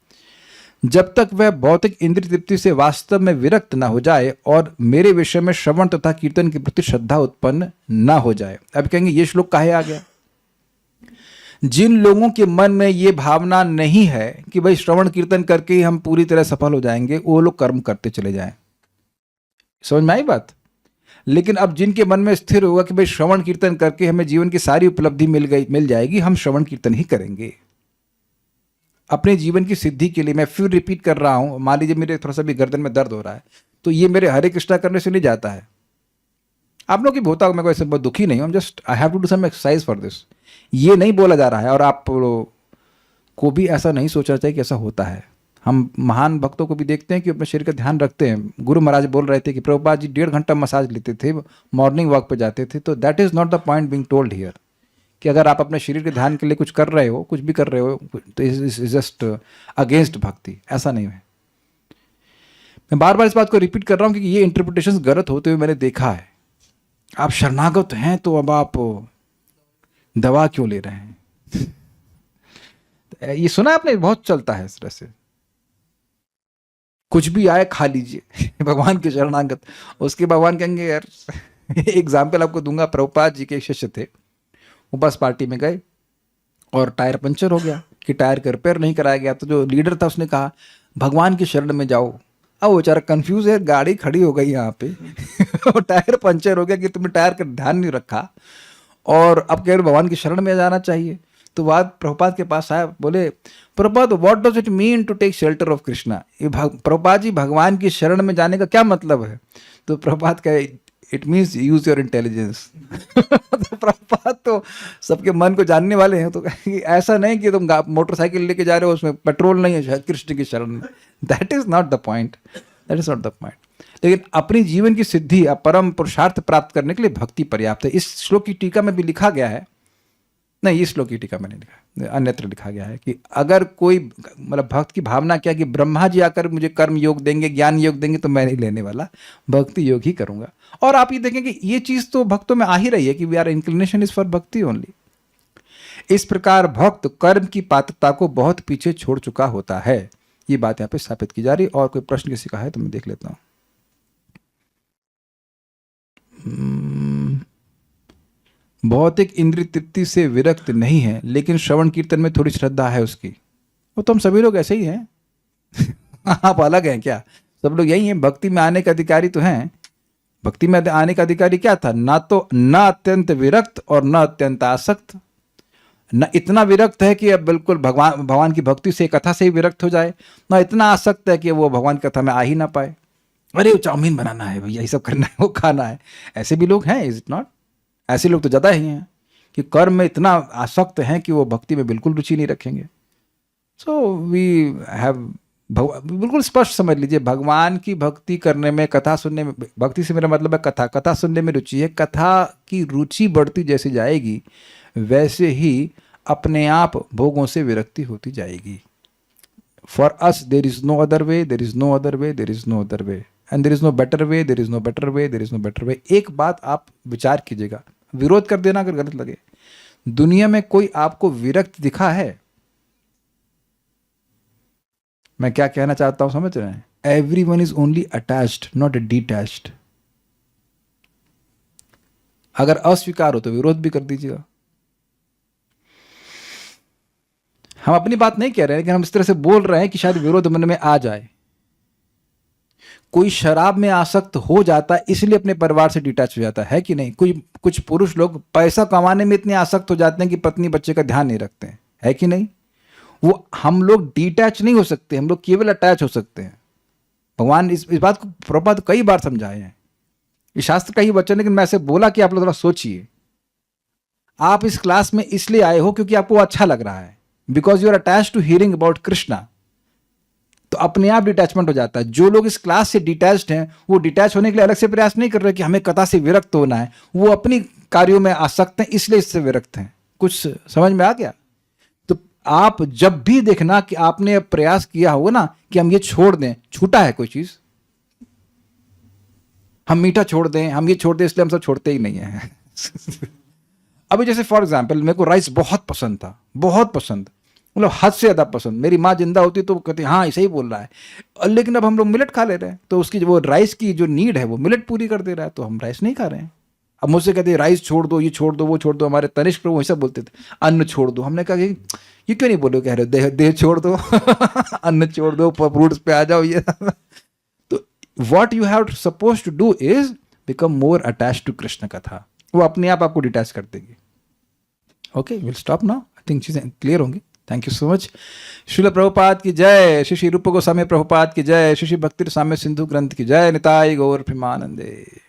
जब तक वह भौतिक इंद्रिय तृप्ति से वास्तव में विरक्त न हो जाए और मेरे विषय में श्रवण तथा कीर्तन के प्रति श्रद्धा उत्पन्न न हो जाए। अब कहेंगे ये श्लोक काहे आ गया? जिन लोगों के मन में ये भावना नहीं है कि भाई श्रवण कीर्तन करके ही हम पूरी तरह सफल हो जाएंगे, वो लोग कर्म करते चले जाएं। समझ में आई बात? लेकिन अब जिनके मन में स्थिर होगा कि भाई श्रवण कीर्तन करके हमें जीवन की सारी उपलब्धि मिल जाएगी, हम श्रवण कीर्तन ही करेंगे, अपने जीवन की सिद्धि के लिए, मैं फिर रिपीट कर रहा हूँ, मान लीजिए मेरे थोड़ा सा भी गर्दन में दर्द हो रहा है, तो ये मेरे हरे कृष्णा करने से नहीं जाता है। आप लोग की होता होगा, मैं कोई बहुत दुखी नहीं हूँ, just I have to do some exercise for this, ये नहीं बोला जा रहा है। और आप को भी ऐसा नहीं सोचना चाहिए कि ऐसा होता है। हम महान भक्तों को भी देखते हैं कि अपने शरीर का ध्यान रखते हैं। गुरु महाराज बोल रहे थे कि प्रभुपाद जी 1.5 घंटा मसाज लेते थे, मॉर्निंग वॉक पे जाते थे। तो that is not the point being told here, कि अगर आप अपने शरीर के ध्यान के लिए कुछ कर रहे हो, कुछ भी कर रहे हो, तो इज जस्ट अगेंस्ट भक्ति, ऐसा नहीं है। मैं बार बार इस बात को रिपीट कर रहा हूँ क्योंकि ये इंटरप्रिटेशन गलत होते हुए मैंने देखा है। आप शरणागत हैं तो अब आप दवा क्यों ले रहे हैं? ये सुना आपने, बहुत चलता है इस तरह से, कुछ भी आए खा लीजिए भगवान के शरणागत। उसके भगवान कहेंगे यार एग्जाम्पल आपको दूंगा, प्रभुपाद जी के एक शिष्य थे, वो बस पार्टी में गए और टायर पंचर हो गया कि टायर का रिपेयर नहीं कराया गया। तो जो लीडर था उसने कहा भगवान की शरण में जाओ। अब वो बेचारा कंफ्यूज है, गाड़ी खड़ी हो गई यहाँ पे और टायर पंचर हो गया कि तुमने टायर का ध्यान नहीं रखा और अब कह रहे भगवान की शरण में जाना चाहिए। तो बाद प्रभुपाद के पास आया, बोले Prabhupada what does it mean to take shelter of Krishna? ये प्रभुपाद जी भगवान की शरण में जाने का क्या मतलब है? तो प्रभुपाद कहे it means use your intelligence. तो प्रभुपाद तो सबके मन को जानने वाले हैं, तो ऐसा नहीं कि तुम मोटरसाइकिल लेके जा रहे हो उसमें पेट्रोल नहीं है कृष्ण की शरण में। That is not the point, that is not the point. लेकिन अपनी जीवन की सिद्धि, परम पुरुषार्थ प्राप्त करने के लिए भक्ति पर्याप्त है। इस श्लोक की टीका में भी लिखा गया है, नहीं इस श्लोक की टीका में नहीं लिखा, अन्यत्र लिखा गया है कि अगर कोई मतलब भक्त की भावना क्या कि ब्रह्मा जी आकर मुझे कर्म योग देंगे, ज्ञान योग देंगे, तो मैं नहीं लेने वाला, भक्ति योग ही करूंगा। और आप ये देखेंगे ये चीज तो भक्तों में आ ही रही है कि we are inclination is for bhakti only. इस प्रकार भक्त कर्म की पात्रता को बहुत पीछे छोड़ चुका होता है। ये बात यहाँ पे स्थापित की जा रही। और कोई प्रश्न किसी का है तो मैं देख लेता हूं। भौतिक इंद्रिय तृप्ति से विरक्त नहीं है, लेकिन श्रवण कीर्तन में थोड़ी श्रद्धा है उसकी। वो तो हम सभी लोग ऐसे ही हैं आप अलग हैं क्या? सब लोग यही हैं। भक्ति में आने के अधिकारी तो हैं। भक्ति में आने का अधिकारी क्या था? ना तो न अत्यंत विरक्त और न अत्यंत आसक्त। न इतना विरक्त है कि अब बिल्कुल भगवान की भक्ति से, कथा से ही विरक्त हो जाए, ना इतना आसक्त है कि वो भगवान की कथा में आ ही ना पाए। अरे वो चाउमीन बनाना है भैया, ये सब करना है, वो खाना है। ऐसे भी लोग हैं, इज इट नॉट? ऐसे लोग तो ज़्यादा ही हैं कि कर्म में इतना आसक्त हैं कि वो भक्ति में बिल्कुल रुचि नहीं रखेंगे। सो वी हैव, बिल्कुल स्पष्ट समझ लीजिए, भगवान की भक्ति करने में, कथा सुनने में, भक्ति से मेरा मतलब है कथा सुनने में रुचि है। कथा की रुचि बढ़ती जैसे जाएगी वैसे ही अपने आप भोगों से विरक्ति होती जाएगी। For us there is no other way, there is no other way, there is no other way, and there is no better way, there is no better way, there is no better way. एक बात आप विचार कीजिएगा, विरोध कर देना अगर गलत लगे। दुनिया में कोई आपको विरक्त दिखा है? मैं क्या कहना चाहता हूं समझ रहे हैं? Everyone is only attached, not detached. अगर अस्वीकार हो तो विरोध भी कर दीजिएगा। हम अपनी बात नहीं कह रहे हैं, लेकिन हम इस तरह से बोल रहे हैं कि शायद विरोध मन में आ जाए। कोई शराब में आसक्त हो जाता है इसलिए अपने परिवार से डिटैच हो जाता है कि नहीं? कुछ पुरुष लोग पैसा कमाने में इतने आसक्त हो जाते हैं कि पत्नी बच्चे का ध्यान नहीं रखते हैं, है कि नहीं? वो हम लोग डिटैच नहीं हो सकते, हम लोग केवल अटैच हो सकते हैं। भगवान इस बात को प्रभुपाद कई बार समझाए हैं, ये शास्त्र का ही वचन। लेकिन मैं ऐसे बोला कि आप लोग थोड़ा सोचिए। आप इस क्लास में इसलिए आए हो क्योंकि आपको अच्छा लग रहा है, because you are attach to hearing about Krishna. तो अपने आप डिटैचमेंट हो जाता है। जो लोग इस क्लास से डिटैच्ड हैं वो डिटैच होने के लिए अलग से प्रयास नहीं कर रहे कि हमें कथा से विरक्त होना है, वो अपनी कार्यों में आसक्त हैं इसलिए इससे विरक्त हैं। कुछ समझ में आ गया? तो आप जब भी देखना कि आपने प्रयास किया होगा ना कि हम ये छोड़ दें, छूटा है कोई चीज, हम मीठा छोड़ दें, हम ये छोड़ दें, इसलिए हम सब छोड़ते ही नहीं है अभी जैसे फॉर एग्जाम्पल मेरे को राइस बहुत पसंद था, बहुत पसंद, मतलब हद से ज़्यादा पसंद। मेरी माँ जिंदा होती तो कहती हाँ ऐसे ही बोल रहा है। लेकिन अब हम लोग मिलेट खा ले रहे हैं, तो उसकी वो राइस की जो नीड है वो मिलेट पूरी कर दे रहा है, तो हम राइस नहीं खा रहे हैं। अब मुझसे कहते हैं राइस छोड़ दो, ये छोड़ दो, वो छोड़ दो। हमारे तनिष्क प्रभु ऐसा बोलते थे, अन्न छोड़ दो। हमने कहा कि ये क्यों नहीं बोलो, कह रहे हो देह छोड़ दो अन्न छोड़ दो, फ्रूट्स पे आ जाओ ये तो what you have suppose to do is become more attach to Krishna katha. वो अपने आप आपको डिटैच कर देगी। Okay, will stop now. I think चीज़ें क्लियर होंगी। Thank you so much. Shrila Prabhupada की जय, श्री श्री रूप गोस्वामी प्रभुपाद की जय, श्री श्री भक्ति साम्य सिंधु ग्रंथ की जय, निताई गौर प्रेमानंदे।